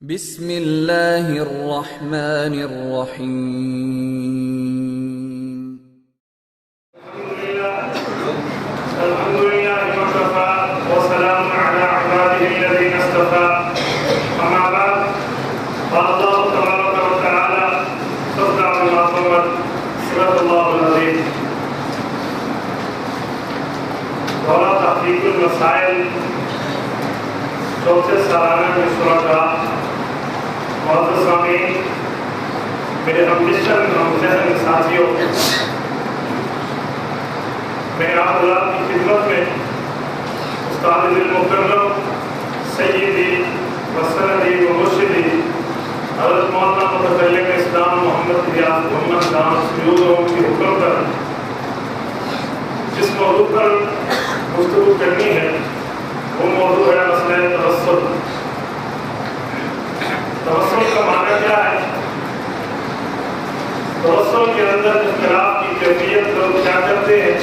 بسم اللہ الرحمن الرحیم الحمدللہ وکفى وسلام علی عباده الذین اصطفى اما بعد قال اللہ تبارک وتعالی صدق محمد صدق اللہ العظیم دورہ تحقیق المسائل چوتھے سالانہ میں شرکا معزز سامعین میرے ہمدشن ہمذہن ساتھیوں، میں آپ حضرات کی خدمت میں استاد المکرم سیدی و سندی و مرشدی حضرت مولانا متکلم اسلام محمد ریاض محمد دام سیودوں کے حکم پر جس موضوع پر گفتگو کرنی ہے وہ موضوع ہے مسئلہ توسل۔ توسل کا معنی کیا ہے؟ توسل کے اندر اختلاف کی کیفیت لوگ کیا کرتے ہیں،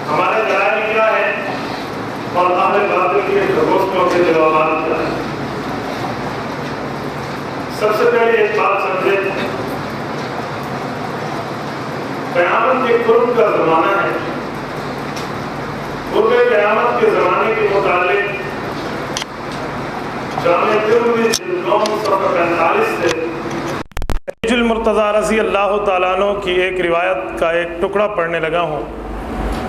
ہمارے دلائل کیا ہے اور اہل باطل کے گھوسلوں کے جوابات کیا ہے۔ سب سے پہلے ایک بات سمجھے، قیامت کے قرب کا زمانہ ہے۔ قرب قیامت کے زمانے کے متعلق جامع ترمذی جلد 9 صفحہ 45 سے المرتضی رضی اللہ تعالیٰ عنہ کی ایک روایت کا ایک ٹکڑا پڑھنے لگا ہوں۔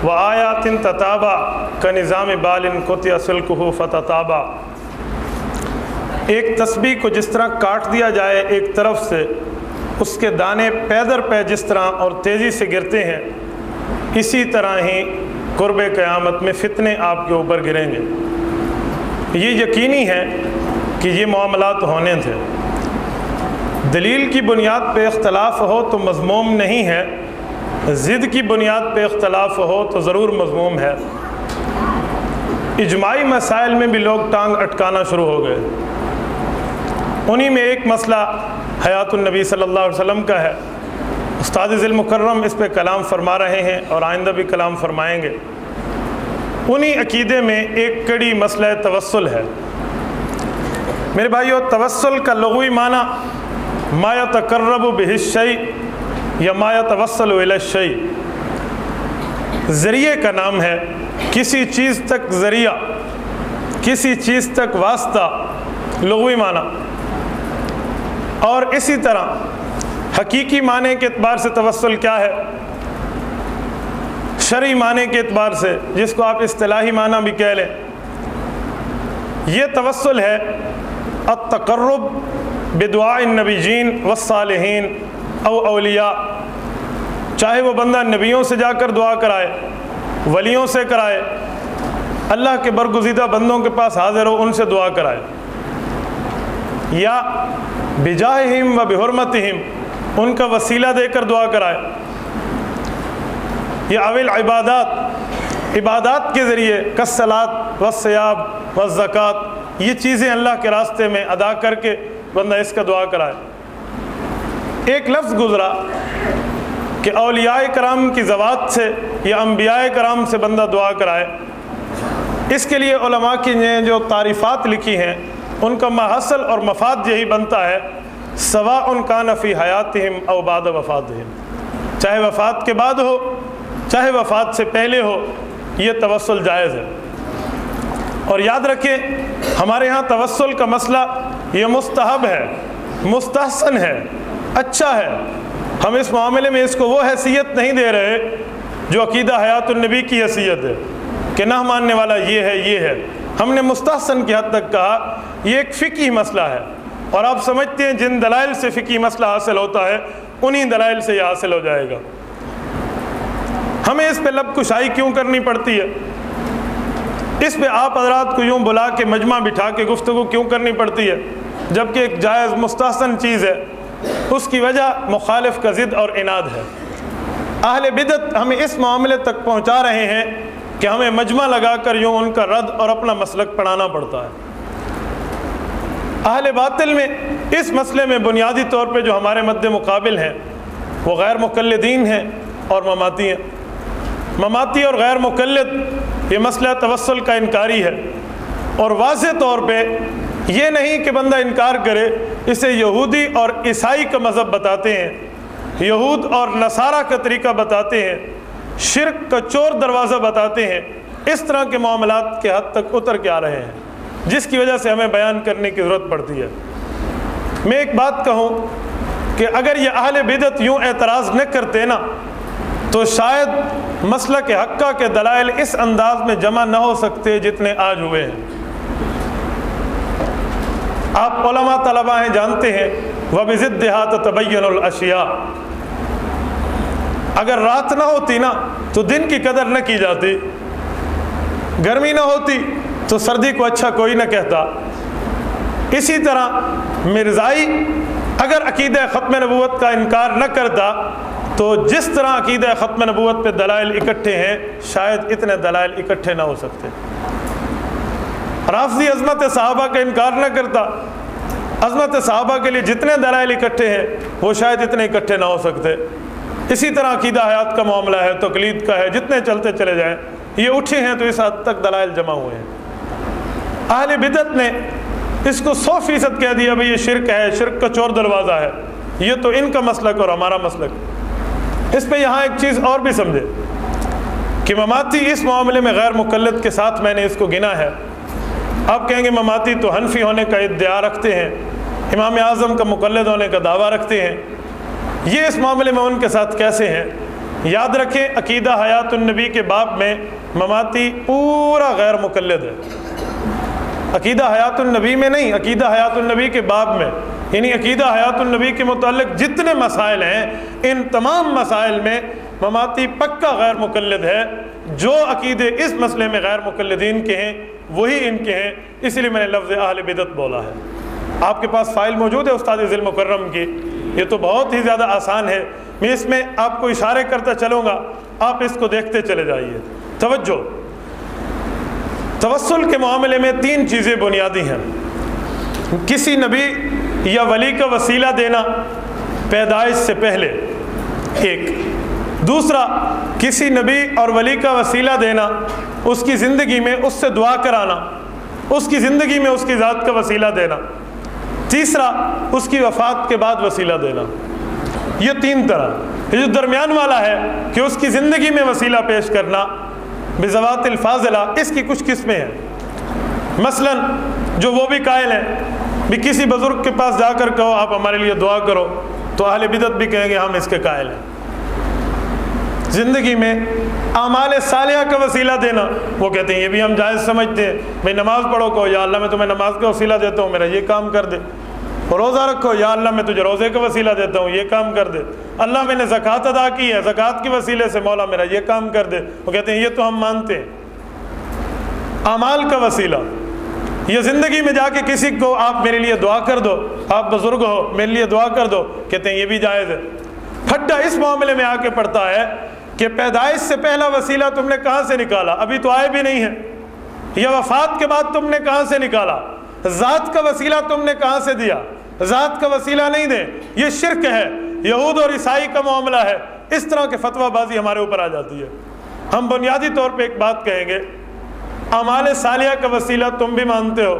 وآیات تتابع کنظام بال قطع سلکہ فتتابع۔ ایک تسبیح کو جس طرح کاٹ دیا جائے ایک طرف سے، اس کے دانے پے در پے جس طرح اور تیزی سے گرتے ہیں، اسی طرح ہی قرب قیامت میں فتنے آپ کے اوپر گریں گے۔ یہ یقینی ہے کہ یہ معاملات ہونے تھے۔ دلیل کی بنیاد پہ اختلاف ہو تو مذموم نہیں ہے، ضد کی بنیاد پہ اختلاف ہو تو ضرور مذموم ہے۔ اجماعی مسائل میں بھی لوگ ٹانگ اٹکانا شروع ہو گئے۔ انہی میں ایک مسئلہ حیات النبی صلی اللہ علیہ وسلم کا ہے۔ استاد ذی المکرم اس پہ کلام فرما رہے ہیں اور آئندہ بھی کلام فرمائیں گے۔ انہی عقیدے میں ایک کڑی مسئلہ توسل ہے۔ میرے بھائیو، توسل کا لغوی معنی ما یتقرب بہ الشیء یا ما یتوسل الی الشیء، ذریعے کا نام ہے، کسی چیز تک ذریعہ، کسی چیز تک واسطہ، لغوی معنی۔ اور اسی طرح حقیقی معنی کے اعتبار سے توسل کیا ہے، شرعی معنی کے اعتبار سے، جس کو آپ اصطلاحی معنی بھی کہہ لیں، یہ توسل ہے التقرب بدعاء النبیین والصالحین او اولیاء۔ چاہے وہ بندہ نبیوں سے جا کر دعا کرائے، ولیوں سے کرائے، اللہ کے برگزیدہ بندوں کے پاس حاضر ہو، ان سے دعا کرائے، یا بجاہہم و بحرمتہم، ان کا وسیلہ دے کر دعا کرائے، یا اول عبادات کے ذریعے کالصلاۃ والصیام والزکوٰۃ، یہ چیزیں اللہ کے راستے میں ادا کر کے بندہ اس کا دعا کرائے۔ ایک لفظ گزرا کہ اولیاء کرام کی ذوات سے یا انبیاء کرام سے بندہ دعا کرائے۔ اس کے لیے علماء کی نے جو تعریفات لکھی ہیں، ان کا محصل اور مفاد یہی بنتا ہے، سواء کان فی حیاتہم او بعد وفاتہم، چاہے وفات کے بعد ہو چاہے وفات سے پہلے ہو، یہ توسل جائز ہے۔ اور یاد رکھیں، ہمارے ہاں توسل کا مسئلہ یہ مستحب ہے، مستحسن ہے، اچھا ہے۔ ہم اس معاملے میں اس کو وہ حیثیت نہیں دے رہے جو عقیدہ حیات النبی کی حیثیت ہے کہ نہ ماننے والا یہ ہے۔ ہم نے مستحسن کی حد تک کہا یہ ایک فقہی مسئلہ ہے، اور آپ سمجھتے ہیں جن دلائل سے فقہی مسئلہ حاصل ہوتا ہے انہی دلائل سے یہ حاصل ہو جائے گا۔ ہمیں اس پہ لب کشائی کیوں کرنی پڑتی ہے؟ اس پہ آپ حضرات کو یوں بلا کے مجمع بٹھا کے گفتگو کیوں کرنی پڑتی ہے، جبکہ ایک جائز مستحسن چیز ہے؟ اس کی وجہ مخالف کا ضد اور عناد ہے۔ اہل بدعت ہمیں اس معاملے تک پہنچا رہے ہیں کہ ہمیں مجمع لگا کر یوں ان کا رد اور اپنا مسلک پڑھانا پڑتا ہے۔ اہل باطل میں اس مسئلے میں بنیادی طور پہ جو ہمارے مد مقابل ہیں وہ غیر مقلدین ہیں اور مماتی ہیں۔ مماتی اور غیر مقلد یہ مسئلہ توسل کا انکاری ہے، اور واضح طور پہ یہ نہیں کہ بندہ انکار کرے، اسے یہودی اور عیسائی کا مذہب بتاتے ہیں، یہود اور نصارہ کا طریقہ بتاتے ہیں، شرک کا چور دروازہ بتاتے ہیں، اس طرح کے معاملات کے حد تک اتر کے آ رہے ہیں، جس کی وجہ سے ہمیں بیان کرنے کی ضرورت پڑتی ہے۔ میں ایک بات کہوں کہ اگر یہ اہل بدعت یوں اعتراض نہ کرتے نا تو شاید مسلک حقہ کے دلائل اس انداز میں جمع نہ ہو سکتے جتنے آج ہوئے ہیں۔ آپ علماء طلباء ہیں، جانتے ہیں وَبِضِدِّهَا تَتَبَيَّنُ الْأَشْيَاءُ، اگر رات نہ ہوتی نا تو دن کی قدر نہ کی جاتی، گرمی نہ ہوتی تو سردی کو اچھا کوئی نہ کہتا۔ اسی طرح مرزائی اگر عقیدہ ختم نبوت کا انکار نہ کرتا تو جس طرح عقیدہ ختم نبوت پہ دلائل اکٹھے ہیں شاید اتنے دلائل اکٹھے نہ ہو سکتے۔ رافضی عظمت صحابہ کا انکار نہ کرتا، عظمت صحابہ کے لیے جتنے دلائل اکٹھے ہیں وہ شاید اتنے اکٹھے نہ ہو سکتے۔ اسی طرح عقیدہ حیات کا معاملہ ہے، تقلید کا ہے، جتنے چلتے چلے جائیں یہ اٹھے ہیں تو اس حد تک دلائل جمع ہوئے ہیں۔ اہل بدعت نے اس کو 100% کہہ دیا بھئی یہ شرک ہے، شرک کا چور دروازہ ہے، یہ تو ان کا مسلک اور ہمارا مسلک۔ اس پہ یہاں ایک چیز اور بھی سمجھے کہ مماتی اس معاملے میں غیر مقلد کے ساتھ میں نے اس کو گنا ہے۔ آپ کہیں گے مماتی تو حنفی ہونے کا ادعا رکھتے ہیں، امام اعظم کا مقلد ہونے کا دعویٰ رکھتے ہیں، یہ اس معاملے میں ان کے ساتھ کیسے ہیں؟ یاد رکھیں عقیدہ حیات النبی کے باب میں مماتی پورا غیر مقلد ہے، عقیدہ حیات النبی میں نہیں، عقیدہ حیات النبی کے باب میں، یعنی عقیدہ حیات النبی کے متعلق جتنے مسائل ہیں ان تمام مسائل میں مماتی پکا غیر مقلد ہے۔ جو عقیدے اس مسئلے میں غیر مقلدین کے ہیں وہی ان کے ہیں، اس لیے میں نے لفظ اہل بدعت بولا ہے۔ آپ کے پاس فائل موجود ہے استاد ذی المکرم کی، یہ تو بہت ہی زیادہ آسان ہے، میں اس میں آپ کو اشارے کرتا چلوں گا، آپ اس کو دیکھتے چلے جائیے۔ توجہ، توسل کے معاملے میں 3 چیزیں بنیادی ہیں۔ کسی نبی یا ولی کا وسیلہ دینا پیدائش سے پہلے، ایک۔ دوسرا، کسی نبی اور ولی کا وسیلہ دینا اس کی زندگی میں اس سے دعا کرانا، اس کی زندگی میں اس کی ذات کا وسیلہ دینا۔ تیسرا، اس کی وفات کے بعد وسیلہ دینا۔ یہ 3 طرح۔ یہ جو درمیان والا ہے کہ اس کی زندگی میں وسیلہ پیش کرنا بذوات الفاضلہ، اس کی کچھ قسمیں ہیں۔ مثلا جو وہ بھی قائل ہیں بھی کسی بزرگ کے پاس جا کر کہو آپ ہمارے لیے دعا کرو، تو اہل بدعت بھی کہیں گے ہم اس کے قائل ہیں۔ زندگی میں اعمال صالحہ کا وسیلہ دینا، وہ کہتے ہیں یہ بھی ہم جائز سمجھتے ہیں، بھئی نماز پڑھو کہو یا اللہ میں تمہیں نماز کا وسیلہ دیتا ہوں میرا یہ کام کر دے، اور روزہ رکھو یا اللہ میں تجھے روزے کا وسیلہ دیتا ہوں یہ کام کر دے، اللہ میں نے زکوٰۃ ادا کی ہے زکوٰۃ کے وسیلے سے مولا میرا یہ کام کر دے، وہ کہتے ہیں یہ تو ہم مانتے ہیں۔ اعمال کا وسیلہ، یہ زندگی میں جا کے کسی کو آپ میرے لیے دعا کر دو، آپ بزرگ ہو میرے لیے دعا کر دو، کہتے ہیں یہ بھی جائز ہے۔ پھٹا اس معاملے میں آ کے پڑتا ہے کہ پیدائش سے پہلا وسیلہ تم نے کہاں سے نکالا، ابھی تو آئے بھی نہیں ہیں، یا وفات کے بعد تم نے کہاں سے نکالا، ذات کا وسیلہ تم نے کہاں سے دیا، ذات کا وسیلہ نہیں دیں، یہ شرک ہے، یہود اور عیسائی کا معاملہ ہے۔ اس طرح کے فتویٰ بازی ہمارے اوپر آ جاتی ہے۔ ہم بنیادی طور پہ ایک بات کہیں گے، اعمال صالحہ کا وسیلہ تم بھی مانتے ہو،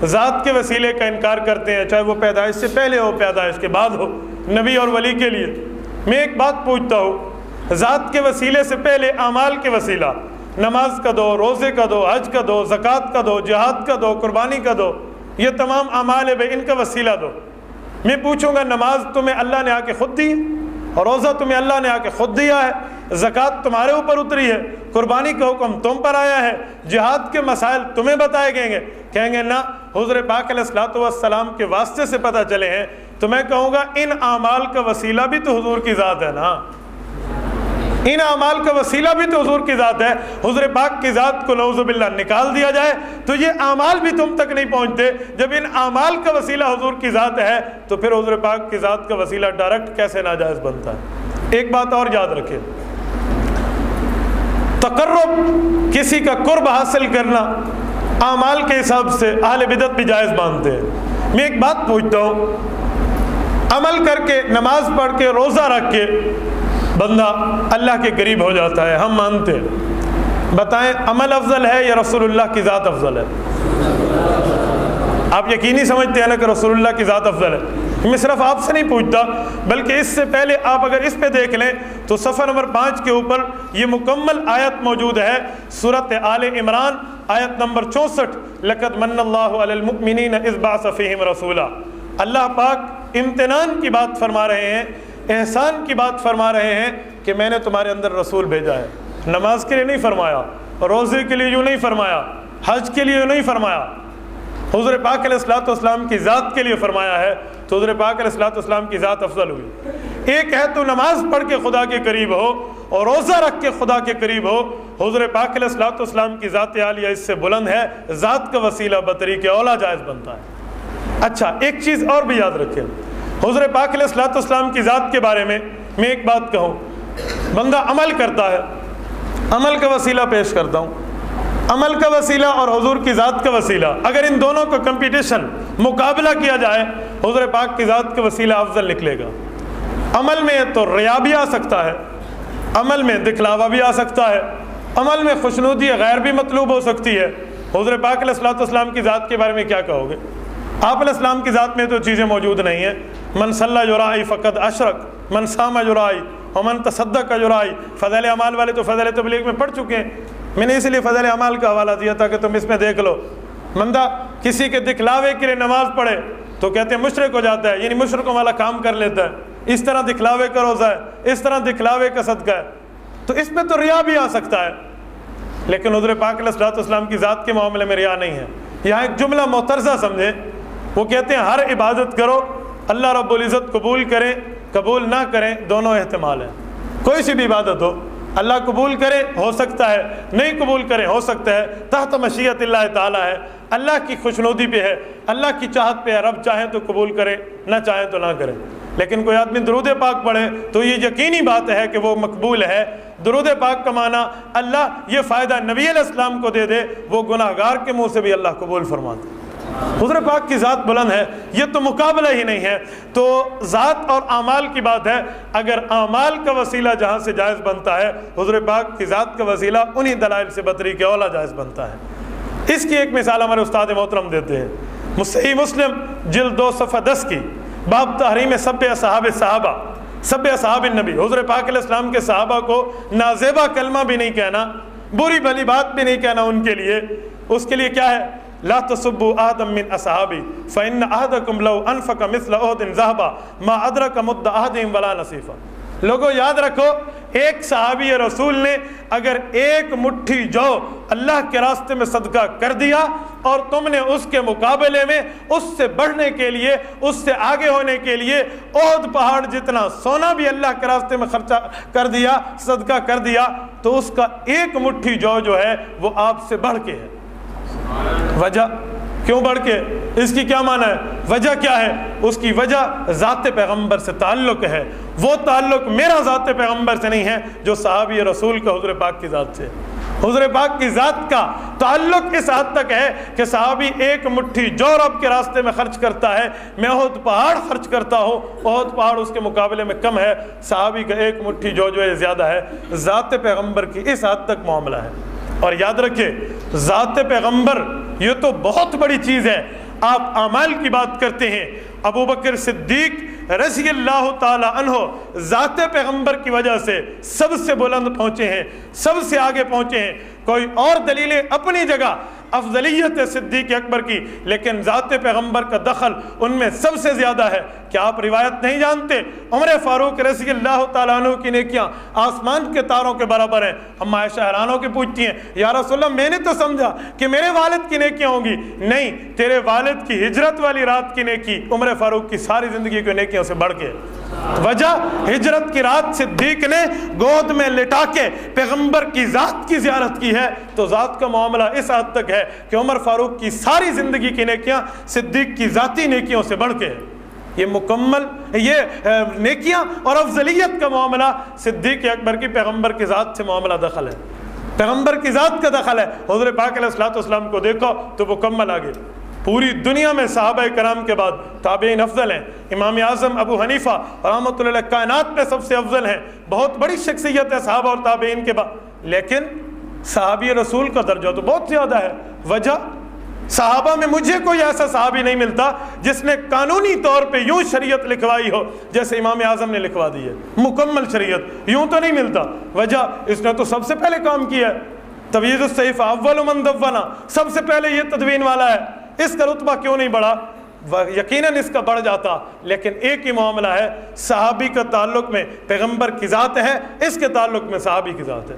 ذات کے وسیلے کا انکار کرتے ہیں، چاہے وہ پیدائش سے پہلے ہو پیدائش کے بعد ہو، نبی اور ولی کے لیے۔ میں ایک بات پوچھتا ہوں، ذات کے وسیلے سے پہلے اعمال کے وسیلہ، نماز کا دو، روزے کا دو، حج کا دو، زکوٰۃ کا دو، جہاد کا دو، قربانی کا دو، یہ تمام اعمال ہے، ان کا وسیلہ دو۔ میں پوچھوں گا نماز تمہیں اللہ نے آ کے خود دی ہے، اور روزہ تمہیں اللہ نے آ کے خود دیا ہے، زکوٰۃ تمہارے اوپر اتری ہے، قربانی کا حکم تم پر آیا ہے، جہاد کے مسائل تمہیں بتائے گئے ہیں، کہیں گے نہ حضور پاک علیہ الصلوۃ والسلام کے واسطے سے پتہ چلے ہیں، تو میں کہوں گا ان اعمال کا وسیلہ بھی تو حضور کی ذات ہے نا، ان اعمال کا وسیلہ بھی تو حضور کی ذات ہے۔ حضور پاک کی ذات کو نعوذ باللہ نکال دیا جائے تو یہ اعمال بھی تم تک نہیں پہنچتے۔ جب ان اعمال کا وسیلہ حضور کی ذات ہے تو پھر حضور پاک کی ذات کا وسیلہ ڈائریکٹ کیسے ناجائز بنتا ہے؟ ایک بات اور یاد رکھیں، تقرب، کسی کا قرب حاصل کرنا اعمال کے حساب سے اہل بدعت بھی جائز مانتے ہیں۔ میں ایک بات پوچھتا ہوں، عمل کر کے، نماز پڑھ کے، روزہ رکھ کے بندہ اللہ کے قریب ہو جاتا ہے، ہم مانتے ہیں، بتائیں عمل افضل ہے یا رسول اللہ کی ذات افضل ہے؟ آپ یقینی سمجھتے ہیں نا کہ رسول اللہ کی ذات افضل ہے؟ میں صرف آپ سے نہیں پوچھتا، بلکہ اس سے پہلے آپ اگر اس پہ دیکھ لیں تو صفحہ نمبر 5 کے اوپر یہ مکمل آیت موجود ہے، سورۃ آل عمران آیت نمبر 64، لقد من اللہ علی المؤمنین اذ بعث فیہم رسولا۔ اللہ پاک امتنان کی بات فرما رہے ہیں، احسان کی بات فرما رہے ہیں کہ میں نے تمہارے اندر رسول بھیجا ہے۔ نماز کے لیے نہیں فرمایا، روزے کے لیے یوں نہیں فرمایا، حج کے لیے یوں نہیں فرمایا، حضور پاک علیہ الصلوۃ والسلام کی ذات کے لیے فرمایا ہے، تو حضور پاک علیہ الصلوۃ والسلام کی ذات افضل ہوئی۔ ایک ہے تو نماز پڑھ کے خدا کے قریب ہو اور روزہ رکھ کے خدا کے قریب ہو، حضور پاک علیہ الصلوۃ والسلام کی ذات عالیہ اس سے بلند ہے، ذات کا وسیلہ بطریق اولا جائز بنتا ہے۔ اچھا ایک چیز اور بھی یاد رکھیں، حضور پاک علیہ الصلوۃ والسلام کی ذات کے بارے میں ایک بات کہوں، بندہ عمل کرتا ہے، عمل کا وسیلہ پیش کرتا ہوں، عمل کا وسیلہ اور حضور کی ذات کا وسیلہ، اگر ان دونوں کا کمپٹیشن مقابلہ کیا جائے، حضور پاک کی ذات کا وسیلہ افضل نکلے گا۔ عمل میں تو ریا بھی آ سکتا ہے، عمل میں دکھلاوا بھی آ سکتا ہے، عمل میں خوشنودی غیر بھی مطلوب ہو سکتی ہے۔ حضور پاک علیہ الصلوۃ والسلام کی ذات کے بارے میں کیا کہو گے؟ آپ علیہ السلام کی ذات میں تو چیزیں موجود نہیں ہیں۔ من صلی یرائی فقد اشرک، من صام یرائی ومن تصدق یرائی۔ فضائل اعمال والے تو فضائل تبلیغ میں پڑھ چکے ہیں، میں نے اسی لیے فضائل اعمال کا حوالہ دیا تھا کہ تم اس میں دیکھ لو۔ بندہ کسی کے دکھلاوے کے لیے نماز پڑھے تو کہتے ہیں مشرک ہو جاتا ہے، یعنی مشرکوں والا کام کر لیتا ہے، اس طرح دکھلاوے کا روزہ ہے، اس طرح دکھلاوے کا صدقہ ہے، تو اس میں تو ریا بھی آ سکتا ہے۔ لیکن حضور پاک علیہ الصلوۃ والسلام کی ذات کے معاملے میں ریا نہیں ہے۔ یہاں ایک جملہ معترضہ سمجھیں، وہ کہتے ہیں ہر عبادت کرو، اللہ رب العزت قبول کریں قبول نہ کریں، دونوں احتمال ہیں۔ کوئی سی بھی عبادت ہو، اللہ قبول کرے ہو سکتا ہے، نہیں قبول کرے ہو سکتا ہے، تحت مشیت اللہ تعالیٰ ہے، اللہ کی خوشنودی پہ ہے، اللہ کی چاہت پہ ہے، رب چاہیں تو قبول کرے، نہ چاہیں تو نہ کرے۔ لیکن کوئی آدمی درود پاک پڑھے تو یہ یقینی بات ہے کہ وہ مقبول ہے۔ درود پاک کا معنی اللہ یہ فائدہ نبی علیہ السلام کو دے دے، وہ گناہگار کے منہ سے بھی اللہ قبول فرماتا ہے۔ حضور پاک کی ذات بلند ہے، یہ تو مقابلہ ہی نہیں ہے۔ تو ذات اور اعمال کی بات ہے، اگر اعمال کا وسیلہ جہاں سے جائز بنتا ہے، حضور پاک کی ذات کا وسیلہ انہی دلائل سے بطریق اولا جائز بنتا ہے۔ اس کی ایک مثال ہمارے استاد محترم دیتے ہیں، صحیح مسلم جلد 2 صفحہ 10 کی، باب تحریم سب اصحاب صحابہ، سب اصحاب النبی۔ حضور پاک علیہ السلام کے صحابہ کو نازیبا کلمہ بھی نہیں کہنا، بری بھلی بات بھی نہیں کہنا ان کے لیے۔ اس کے لیے کیا ہے؟ لا تسبوا احدا من اصحابی فان احدکم لو انفق مثل احد ذهبا ما ادرک مد احدهم ولا نصیفا۔ لوگوں یاد رکھو، ایک صحابی رسول نے اگر ایک مٹھی جو اللہ کے راستے میں صدقہ کر دیا اور تم نے اس کے مقابلے میں اس سے بڑھنے کے لیے، اس سے آگے ہونے کے لیے احد پہاڑ جتنا سونا بھی اللہ کے راستے میں خرچہ کر دیا، صدقہ کر دیا، تو اس کا ایک مٹھی جو ہے وہ آپ سے بڑھ کے ہے۔ وجہ کیوں بڑھ کے؟ اس کی کیا معنی ہے؟ وجہ کیا ہے؟ اس کی وجہ ذات پیغمبر سے تعلق ہے۔ وہ تعلق میرا ذات پیغمبر سے نہیں ہے جو صحابی رسول کا حضور پاک کی ذات سے۔ حضور پاک کی ذات کا تعلق اس حد تک ہے کہ صحابی ایک مٹھی جو رب کے راستے میں خرچ کرتا ہے، میں احد پہاڑ خرچ کرتا ہوں، احد پہاڑ اس کے مقابلے میں کم ہے، صحابی کا ایک مٹھی جو ہے زیادہ ہے۔ ذات پیغمبر کی اس حد تک معاملہ ہے۔ اور یاد رکھیں، ذات پیغمبر یہ تو بہت بڑی چیز ہے۔ آپ اعمال کی بات کرتے ہیں، ابو بکر صدیق رضی اللہ تعالی عنہ ذات پیغمبر کی وجہ سے سب سے بلند پہنچے ہیں، سب سے آگے پہنچے ہیں۔ کوئی اور دلیلیں اپنی جگہ افضلیت صدیق اکبر کی، لیکن ذات پیغمبر کا دخل ان میں سب سے زیادہ ہے۔ کیا آپ روایت نہیں جانتے؟ عمر فاروق رضی اللہ تعالیٰ عنہ کی نیکیاں آسمان کے تاروں کے برابر ہیں۔ ہم عائشہ حیران ہو کے پوچھتی ہیں، یا رسول اللہ میں نے تو سمجھا کہ میرے والد کی نیکیاں ہوں گی۔ نہیں، تیرے والد کی ہجرت والی رات کی نیکی عمر فاروق کی ساری زندگی کی نیکیوں سے بڑھ کے۔ وجہ ہجرت کی رات صدیق نے گود میں لٹا کے پیغمبر کی ذات کی زیارت کی ہے، تو ذات کا معاملہ اس حد تک ہے کہ عمر فاروق کی ساری زندگی کی نیکیاں صدیق کی ذاتی نیکیوں سے بڑھ کے ہے۔ یہ مکمل یہ نیکیاں اور افضلیت کا معاملہ صدیق اکبر کی پیغمبر کی ذات سے معاملہ دخل ہے، پیغمبر کی ذات کا دخل ہے۔ حضور پاک علیہ الصلوۃ والسلام کو دیکھو تو مکمل آگے۔ پوری دنیا میں صحابہ کرام کے بعد تابعین افضل ہیں۔ امام اعظم ابو حنیفہ رحمۃ اللہ علیہ کائنات میں سب سے افضل ہیں، بہت بڑی شخصیت ہے صحابہ اور تابعین کے بعد، لیکن صحابی رسول کا درجہ تو بہت زیادہ ہے۔ وجہ صحابہ میں مجھے کوئی ایسا صحابی نہیں ملتا جس نے قانونی طور پہ یوں شریعت لکھوائی ہو جیسے امام اعظم نے لکھوا دی ہے، مکمل شریعت یوں تو نہیں ملتا۔ وجہ اس نے تو سب سے پہلے کام کیا ہے، تبییض الصحیفہ اول من دونہ، سب سے پہلے یہ تدوین والا ہے، اس کا رتبہ کیوں نہیں بڑھا؟ یقیناً اس کا بڑھ جاتا، لیکن ایک ہی معاملہ ہے، صحابی کا تعلق میں پیغمبر کی ذات ہے، اس کے تعلق میں صحابی کی ذات ہے،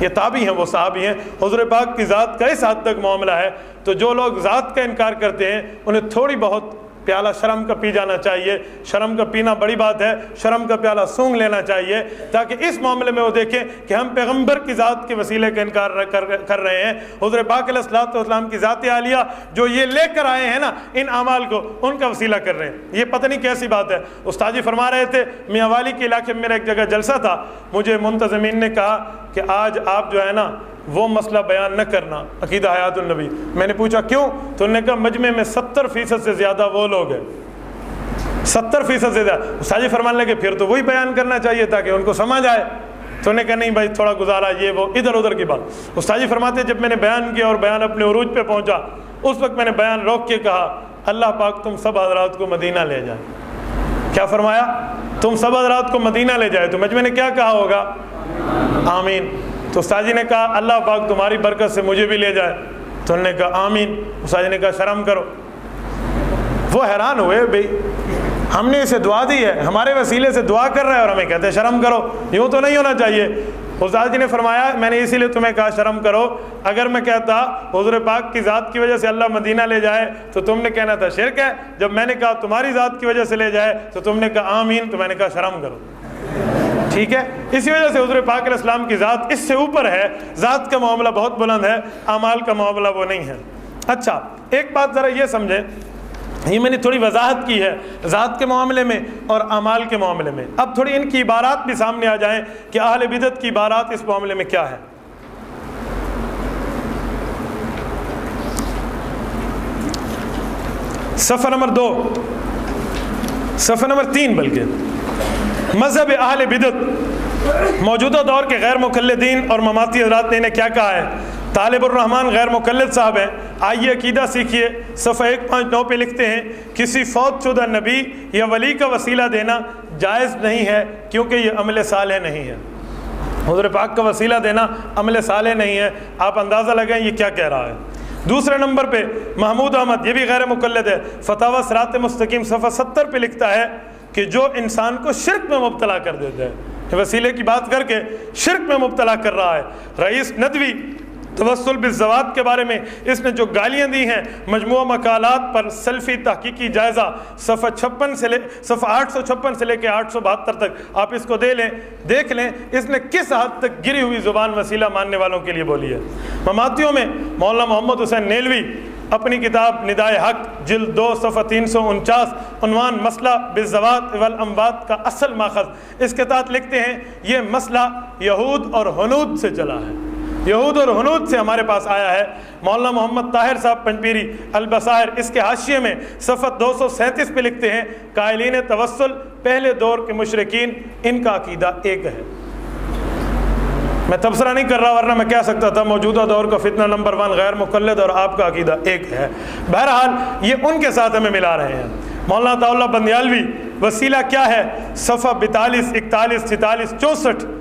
یہ تابعی ہیں، وہ صحابی ہیں، حضور پاک کی ذات کا اس حد تک معاملہ ہے۔ تو جو لوگ ذات کا انکار کرتے ہیں انہیں تھوڑی بہت پیالہ شرم کا پی جانا چاہیے، شرم کا پینا بڑی بات ہے، شرم کا پیالہ سونگ لینا چاہیے، تاکہ اس معاملے میں وہ دیکھیں کہ ہم پیغمبر کی ذات کے وسیلے کا انکار کر رہے ہیں، حضور پاک علیہ الصلوۃ والسلام کی ذات عالیہ جو یہ لے کر آئے ہیں نا ان اعمال کو، ان کا وسیلہ کر رہے ہیں، یہ پتہ نہیں کیسی بات ہے۔ استاد جی فرما رہے تھے میاں والی کے علاقے میں میرا ایک جگہ جلسہ تھا، مجھے منتظمین نے کہا کہ آج آپ جو ہے نا وہ مسئلہ بیان نہ کرنا عقیدہ حیات النبی۔ میں نے پوچھا کیوں؟ تو انہوں نے کہا مجمع میں 70% سے زیادہ وہ لوگ ہیں، 70% سے زیادہ۔ استاد جی فرمانے لگے پھر تو وہی بیان کرنا چاہیے تاکہ ان کو سمجھ آئے۔ تو انہوں نے کہا نہیں بھائی تھوڑا گزارا یہ وہ ادھر ادھر کی بات۔ استاد جی فرماتے جب میں نے بیان کیا اور بیان اپنے عروج پہ پہنچا، اس وقت میں نے بیان روک کے کہا اللہ پاک تم سب حضرات کو مدینہ لے جائے۔ کیا فرمایا؟ تم سب حضرات کو مدینہ لے جائے۔ تو مجمع نے کیا کہا ہوگا؟ آمین۔ تو استاد جی نے کہا اللہ پاک تمہاری برکت سے مجھے بھی لے جائے۔ تو انہوں نے کہا آمین۔ استاد جی نے کہا شرم کرو۔ وہ حیران ہوئے، بھئی ہم نے اسے دعا دی ہے، ہمارے وسیلے سے دعا کر رہا ہے اور ہمیں کہتے ہیں شرم کرو، یوں تو نہیں ہونا چاہیے۔ استاد جی نے فرمایا میں نے اسی لیے تمہیں کہا شرم کرو، اگر میں کہتا حضور پاک کی ذات کی وجہ سے اللہ مدینہ لے جائے تو تم نے کہنا تھا شرک ہے، جب میں نے کہا تمہاری ذات کی وجہ سے لے جائے تو تم نے کہا آمین، تو میں نے کہا شرم کرو۔ ٹھیک ہے، اسی وجہ سے حضور پاک علیہ السلام کی ذات اس سے اوپر ہے، ذات کا معاملہ بہت بلند ہے، اعمال کا معاملہ وہ نہیں ہے۔ اچھا ایک بات ذرا یہ سمجھیں، یہ میں نے تھوڑی وضاحت کی ہے ذات کے معاملے میں اور اعمال کے معاملے میں، اب تھوڑی ان کی عبارات بھی سامنے آ جائیں کہ اہل بدعت کی عبارات اس معاملے میں کیا ہے۔ صفحہ نمبر 2، صفحہ نمبر 3 بلکہ، مذہب اہل بدعت موجودہ دور کے غیر مقلدین اور مماتی حضرات نے انہیں کیا کہا ہے۔ طالب الرحمن غیر مقلد صاحب ہیں، آئیے عقیدہ سیکھیے، صفحہ 159 پہ لکھتے ہیں کسی فوت شدہ نبی یا ولی کا وسیلہ دینا جائز نہیں ہے کیونکہ یہ عمل صالح نہیں ہے۔ حضور پاک کا وسیلہ دینا عمل صالح نہیں ہے، آپ اندازہ لگائیں یہ کیا کہہ رہا ہے۔ دوسرے نمبر پہ محمود احمد، یہ بھی غیر مقلد ہے، فتاوی صراط مستقیم صفحہ 70 پہ لکھتا ہے کہ جو انسان کو شرک میں مبتلا کر دیتا ہے، وسیلے کی بات کر کے شرک میں مبتلا کر رہا ہے۔ رئیس ندوی توسل بالزوات کے بارے میں اس نے جو گالیاں دی ہیں، مجموعہ مقالات پر سلفی تحقیقی جائزہ صفحہ 856 سے لے کے 872 تک آپ اس کو دیکھ لیں، اس نے کس حد تک گری ہوئی زبان وسیلہ ماننے والوں کے لیے بولی ہے۔ مماتیوں میں مولانا محمد حسین نیلوی اپنی کتاب ندائے حق جلد 2 صفحہ 349 عنوان مسئلہ بالزوات والاموات کا اصل ماخذ، اس کے تحت لکھتے ہیں یہ مسئلہ یہود اور ہنود سے چلا ہے، یہود اور ہنود سے ہمارے پاس آیا ہے۔ مولانا محمد طاہر صاحب پنجپیری البصائر اس کے حاشیے میں صفحہ 237 پہ لکھتے ہیں قائلین توسل پہلے دور کے مشرکین ان کا عقیدہ ایک ہے۔ میں تبصرہ نہیں کر رہا ورنہ میں کہہ سکتا تھا موجودہ دور کا فتنہ نمبر 1 غیر مقلد اور آپ کا عقیدہ ایک ہے۔ بہرحال یہ ان کے ساتھ ہمیں ملا رہے ہیں۔ مولانا عطا اللہ بندیالوی وسیلہ کیا ہے، صفحہ 42 41 46 64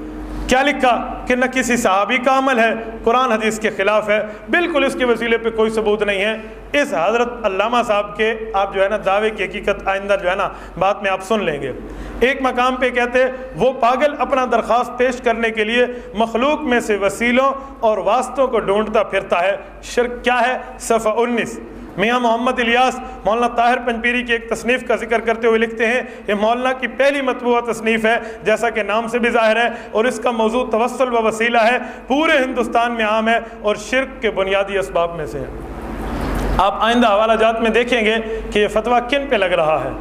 کیا لکھا کہ نہ کسی صحابی کا عمل ہے، قرآن حدیث کے خلاف ہے، بالکل اس کے وسیلے پہ کوئی ثبوت نہیں ہے۔ اس حضرت علامہ صاحب کے آپ جو ہے نا دعوے کی حقیقت آئندہ جو ہے نا بات میں آپ سن لیں گے۔ ایک مقام پہ کہتے وہ پاگل اپنا درخواست پیش کرنے کے لیے مخلوق میں سے وسیلوں اور واسطوں کو ڈھونڈتا پھرتا ہے، شرک کیا ہے، صفحہ 19۔ میاں محمد الیاس مولانا طاہر پنجپیری کی ایک تصنیف کا ذکر کرتے ہوئے لکھتے ہیں یہ مولانا کی پہلی مطبوعہ تصنیف ہے، جیسا کہ نام سے بھی ظاہر ہے، اور اس کا موضوع توسل و وسیلہ ہے، پورے ہندوستان میں عام ہے اور شرک کے بنیادی اسباب میں سے ہے۔ آپ آئندہ حوالہ جات میں دیکھیں گے کہ یہ فتویٰ کن پہ لگ رہا ہے۔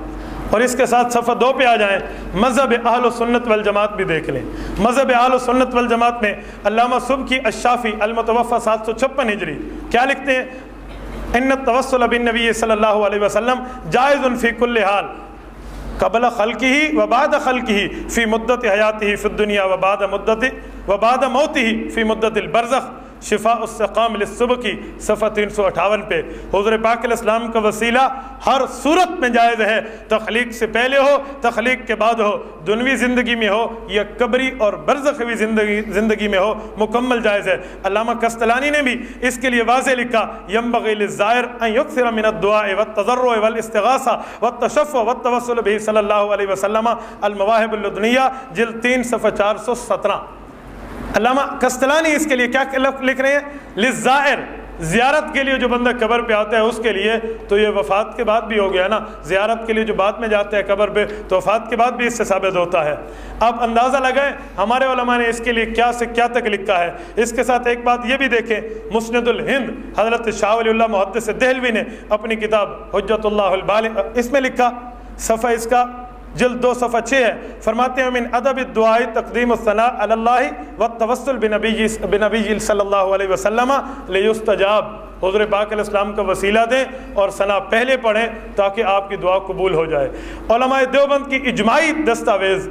اور اس کے ساتھ صفحہ 2 پہ آ جائیں، مذہب اہل سنت والجماعت بھی دیکھ لیں۔ مذہب اہل سنت والجماعت میں علامہ سبکی الشافی المتوفی 756 ہجری کیا لکھتے ہیں، ان التوسل بالنبی صلی اللہ علیہ وسلم جائز فی کل حال قبل خلقہ و بعد خلقہ فی مدت حیاتہ فی الدنیا و بعد موتہ فی مدت البرزخ شفاء السقام للصبح کی صفحہ 358 پہ حضور پاک علیہ السلام کا وسیلہ ہر صورت میں جائز ہے، تخلیق سے پہلے ہو، تخلیق کے بعد ہو، دنوی زندگی میں ہو یا قبری اور برزخوی زندگی میں ہو، مکمل جائز ہے۔ علامہ قسطلانی نے بھی اس کے لیے واضح لکھا، ينبغي للزائر ان يكثر من الدعاء والتضرع والاستغاثہ والتشفع والتوسل به صلی اللہ علیہ وسلم، المواہب اللدنیہ جلد 3 صفحہ 417۔ علامہ قسطلانی اس کے لیے کیا لکھ رہے ہیں؟ للزائر، زیارت کے لیے جو بندہ قبر پہ آتا ہے اس کے لیے، تو یہ وفات کے بعد بھی ہو گیا نا، زیارت کے لیے جو بعد میں جاتے ہیں قبر پہ تو وفات کے بعد بھی اس سے ثابت ہوتا ہے۔ آپ اندازہ لگائیں ہمارے علماء نے اس کے لیے کیا سے کیا تک لکھا ہے۔ اس کے ساتھ ایک بات یہ بھی دیکھیں، مسند الہند حضرت شاہ ولی اللہ محدث دہلوی نے اپنی کتاب حجت اللہ البالغ اس میں لکھا، صفحہ اس کا جلد 2 صفحہ 6 ہے، فرماتے ہیں من ادب الدعاء تقدیم الثناء علی اللہ والتوسل بنبی صلی اللہ علیہ وسلم لیستجاب، حضور پاک علیہ السلام کا وسیلہ دیں اور ثنا پہلے پڑھیں تاکہ آپ کی دعا قبول ہو جائے۔ علماء دیوبند کی اجماعی دستاویز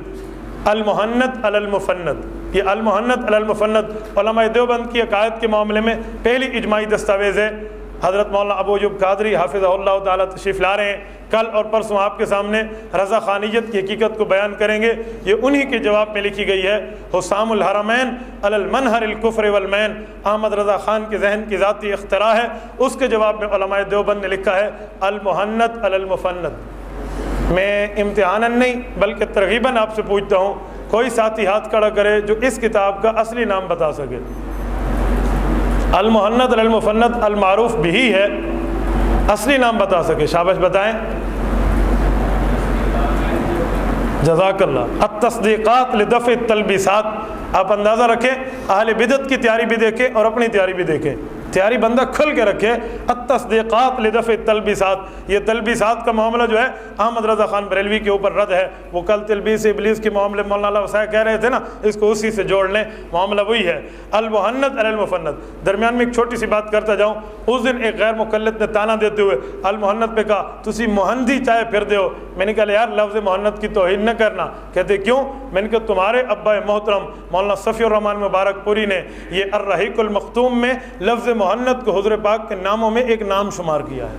المحنت علی المفند، یہ المحنت علی المفند علماء دیوبند کی عقائد کے معاملے میں پہلی اجماعی دستاویز ہے۔ حضرت مولانا ابو ایوب قادری حافظہ اللہ تعالیٰ تشریف لا رہے ہیں، کل اور پرسوں آپ کے سامنے رضا خانیت کی حقیقت کو بیان کریں گے، یہ انہی کے جواب میں لکھی گئی ہے۔ حسام الحرمین علی المنہر الکفر والمین، احمد رضا خان کے ذہن کی ذاتی اختراع ہے، اس کے جواب میں علماء دیوبند نے لکھا ہے المحنت علی المفند۔ میں امتحاناً نہیں بلکہ ترغیباً آپ سے پوچھتا ہوں، کوئی ساتھی ہاتھ کھڑا کرے جو اس کتاب کا اصلی نام بتا سکے۔ المحنت علی المفند المعروف بھی ہے، اصلی نام بتا سکے، شاباش بتائیں۔ جزاک اللہ۔ التصدیقات لدفع التلبیسات، آپ اندازہ رکھیں اہل بدعت کی تیاری بھی دیکھیں اور اپنی تیاری بھی دیکھیں، تیاری بندہ کھل کے رکھے۔ التصدیقات لدفع التلبیسات، یہ تلبیسات کا معاملہ جو ہے احمد رضا خان بریلوی کے اوپر رد ہے، وہ کل تلبیس ابلیس کے معاملے مولانا وسائے کہہ رہے تھے نا، اس کو اسی سے جوڑ لیں، معاملہ وہی ہے۔ المحنت علی المفند، درمیان میں ایک چھوٹی سی بات کرتا جاؤں، اس دن ایک غیر مقلد نے تانا دیتے ہوئے المحنت پہ کہا تسی مہندی چائے پھر دے ہو۔ میں نے کہا یار لفظ محنت کی توہین نہ کرنا۔ کہتے کیوں؟ میں نے کہا تمہارے ابا محترم مولانا صفی الرحمن مبارک پوری نے یہ الرحیق المختوم میں لفظ محنت کو حضور پاک کے ناموں میں ایک نام شمار کیا ہے،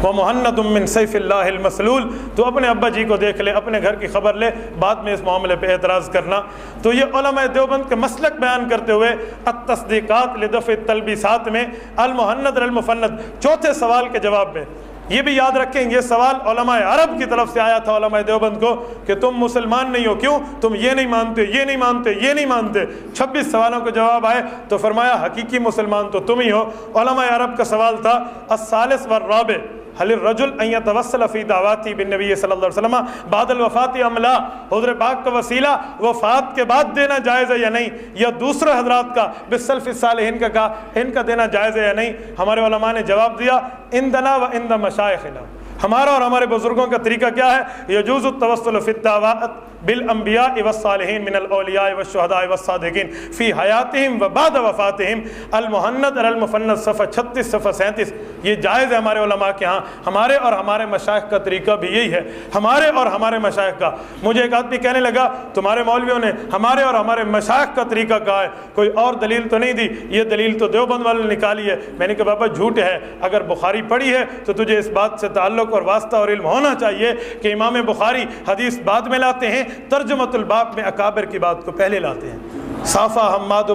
وَمُحَنَّدٌ مِّن سَيْفِ اللَّهِ الْمَسْلُولِ۔ تو اپنے ابا جی کو دیکھ لے، اپنے گھر کی خبر لے، بعد میں اس معاملے پہ اعتراض کرنا۔ تو یہ علماء دیوبند کے مسلک بیان کرتے ہوئے التصدیقات لدفع التلبیسات میں المحنت علی المفند، چوتھے سوال کے جواب میں یہ بھی یاد رکھیں، یہ سوال علماء عرب کی طرف سے آیا تھا علماء دیوبند کو کہ تم مسلمان نہیں ہو، کیوں؟ تم یہ نہیں مانتے، یہ نہیں مانتے، یہ نہیں مانتے۔ 26 سوالوں کے جواب آئے تو فرمایا حقیقی مسلمان تو تم ہی ہو۔ علماء عرب کا سوال تھا الثالث والرابع هل الرجل ان يتوسل في دعواته بالنبي صلی اللہ علیہ وسلم بعد الوفات ام لا، حضور پاک کا وسیلہ وفات کے بعد دینا جائز ہے یا نہیں، یا دوسرے حضرات کا بالسلف الصالحین کا کہا ان کا دینا جائز ہے یا نہیں۔ ہمارے علماء نے جواب دیا عندنا و عند مشائخنا، ہمارا اور ہمارے بزرگوں کا طریقہ کیا ہے؟ یجوز التوسل فی الدعوات بالانبیاء والصالحین من الاولیاء والشہداء والصادقین فی حیاتہم و بعد وفاتہم، المحنت علی المفند صفحہ 36 صفحہ 37، یہ جائز ہے ہمارے علماء کے ہاں۔ ہمارے اور ہمارے مشائخ کا طریقہ بھی یہی ہے، ہمارے اور ہمارے مشائخ کا۔ مجھے ایک آدمی کہنے لگا تمہارے مولویوں نے ہمارے اور ہمارے مشائخ کا طریقہ کہا ہے، کوئی اور دلیل تو نہیں دی، یہ دلیل تو دیوبند والوں نے نکالی ہے۔ میں نے کہا بابا جھوٹ ہے، اگر بخاری پڑھی ہے تو تجھے اس بات سے تعلق اور واسطہ اور علم ہونا چاہیے کہ امام بخاری حدیث بعد میں لاتے ہیں، ترجمۃ الباب میں اکابر کی بات کو پہلے لاتے ہیں۔ صافہ حماد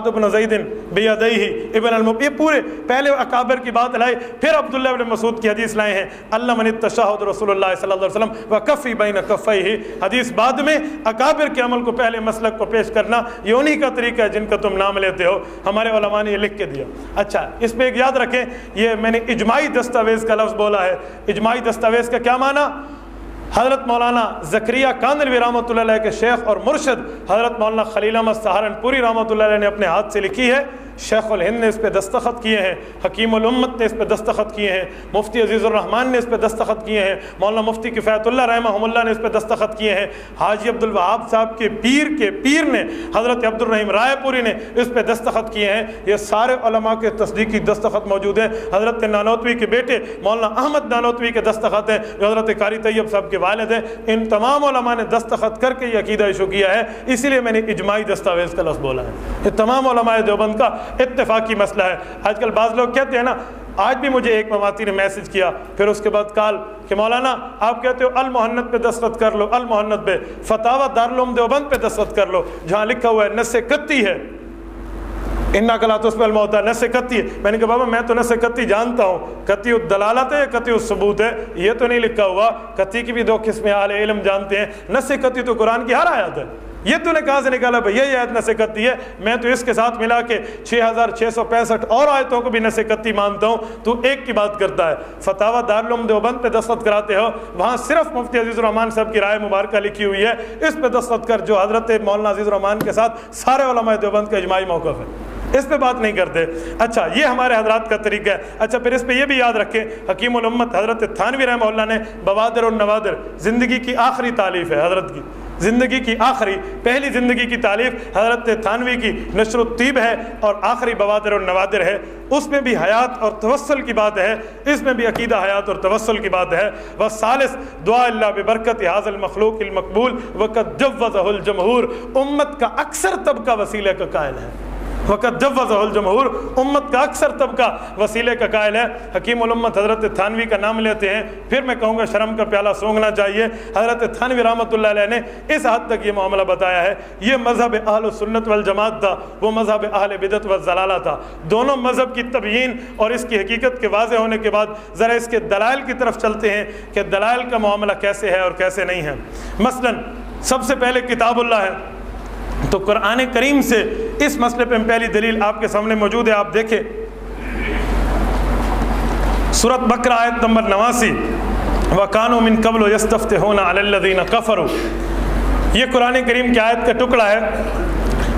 بن زید بیدیہ ابن المب، یہ پورے پہلے اکابر کی بات لائے، پھر عبداللہ بن مسعود کی حدیث لائے ہیں علمنی التشہد رسول اللہ صلی اللہ علیہ وسلم وکفی بین کفیہ، حدیث بعد میں اکابر کے عمل کو پہلے مسلک کو پیش کرنا، یہ انہی کا طریقہ ہے جن کا تم نام لیتے ہو۔ ہمارے علماء نے یہ لکھ کے دیا۔ اچھا اس پہ ایک یاد رکھیں، یہ میں نے اجماعی دستاویز کا لفظ بولا ہے، اجماعی دستاویز کا کیا معنی؟ حضرت مولانا زکریا کاندلوی رحمۃ اللہ علیہ کے شیخ اور مرشد حضرت مولانا خلیل احمد سہارنپوری رحمۃ اللہ علیہ نے اپنے ہاتھ سے لکھی ہے شیخ الہند نے اس پہ دستخط کیے ہیں، حکیم الامت نے اس پہ دستخط کیے ہیں، مفتی عزیز الرحمان نے اس پہ دستخط کیے ہیں، مولانا مفتی کفایت اللہ رحمہ اللہ نے اس پہ دستخط کیے ہیں، حاجی عبدالوہاب صاحب کے پیر نے حضرت عبد الرحیم رائے پوری نے اس پہ دستخط کیے ہیں۔ یہ سارے علماء کے تصدیقی دستخط موجود ہیں۔ حضرت نانوتوی کے بیٹے مولانا احمد نانوتوی کے دستخط ہیں جو حضرت قاری طیب صاحب کے والد ہیں۔ ان تمام علماء نے دستخط کر کے یہ عقیدہ ایشو کیا ہے، اسی لیے میں نے اجماعی دستاویز کا لفظ بولا ہے۔ یہ تمام علماء دیوبند کا اتفاقی مسئلہ ہے۔ آج کل بعض لوگ کہتے ہیں نا، آج بھی مجھے ایک مواتی نے میسج کیا، پھر اس کے بعد کال کہ مولانا آپ کہتے ہو المحنت پہ دستخط کر لو، المحنت پہ فتاوی دارالعلوم دیوبند پہ دستخط کر لو جہاں لکھا ہوا ہے نص قطعی ہے، انک لا تسمع الموتى، نص قطعی ہے۔ میں نے کہا بابا میں تو نص قطعی جانتا ہوں، قطعی الدلالت ہے یا قطعی الثبوت ہے، یہ تو نہیں لکھا ہوا۔ قطعی کی بھی دو قسمیں اہل علم جانتے ہیں، نص قطعی تو قرآن کی ہر آیت ہے۔ یہ تو نے کہاں سے نکالا بھائی یہ آیت نص قطعی ہے؟ میں تو اس کے ساتھ ملا کے 6665 اور آیتوں کو بھی نص قطعی مانتا ہوں، تو ایک کی بات کرتا ہے۔ فتاوی دارالعلوم دیوبند پہ دستخط کراتے ہو، وہاں صرف مفتی عزیز الرحمان صاحب کی رائے مبارکہ لکھی ہوئی ہے، اس پہ دستخط کر جو حضرت مولانا عزیز الرحمان کے ساتھ سارے علماء دیوبند کا اجماعی موقف ہے، اس پہ بات نہیں کرتے۔ اچھا یہ ہمارے حضرات کا طریقہ ہے۔ اچھا پھر اس پہ یہ بھی یاد رکھیں، حکیم الامت حضرت تھانوی رحمہ اللہ نے بوادر النوادر، زندگی کی آخری تالیف ہے حضرت کی، زندگی کی آخری پہلی زندگی کی تالیف حضرت تھانوی کی نشر الطیب ہے اور آخری بوادر النوادر ہے، اس میں بھی حیات اور توسل کی بات ہے، اس میں بھی عقیدہ حیات اور توسل کی بات ہے۔ والثالث دعا اللہ ببرکت ھذا المخلوق المقبول وقد جوزہ الجمہور، امت کا اکثر طبقہ وسیلے کا قائل ہے، وقت جوزہ الجمہور، امت کا اکثر طبقہ وسیلے کا قائل ہے۔ حکیم الامت حضرت تھانوی کا نام لیتے ہیں، پھر میں کہوں گا شرم کا پیالہ سونگنا چاہیے۔ حضرت تھانوی رحمۃ اللہ علیہ نے اس حد تک یہ معاملہ بتایا ہے، یہ مذہب اہل سنت والجماعت تھا، وہ مذہب اہل بدعت والضلالہ تھا۔ دونوں مذہب کی تبیین اور اس کی حقیقت کے واضح ہونے کے بعد ذرا اس کے دلائل کی طرف چلتے ہیں کہ دلائل کا معاملہ کیسے ہے اور کیسے نہیں ہے۔ مثلاً سب سے پہلے کتاب اللہ ہے، تو قرآن کریم سے اس مسئلے پہ پہلی دلیل آپ کے سامنے موجود ہے، آپ دیکھیں سورۃ بقرہ آیت نمبر 89، وَكَانُوا مِن قَبْلُ يَسْتَفْتِحُونَ عَلَى الَّذِينَ كَفَرُوا، یہ قرآن کریم کی آیت کا ٹکڑا ہے۔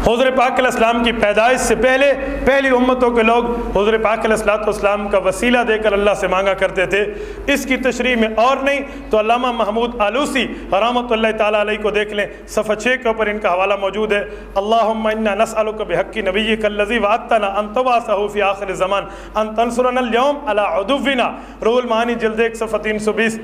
حضور پاک علیہ السلام کی پیدائش سے پہلے پہلی امتوں کے لوگ حضور پاک علیہ السلام کا وسیلہ دے کر اللہ سے مانگا کرتے تھے۔ اس کی تشریح میں اور نہیں تو علامہ محمود آلوسی رحمۃ اللہ تعالیٰ علیہ کو دیکھ لیں، صفحہ 6 کے اوپر ان کا حوالہ موجود ہے۔ اللہم انا نسألک بحق نبیک الذی وعدتنا ان تبعثہ فی آخر الزمان ان تنصرنا اليوم علی عدونا، روح المعانی جلد 1 صفحہ 320۔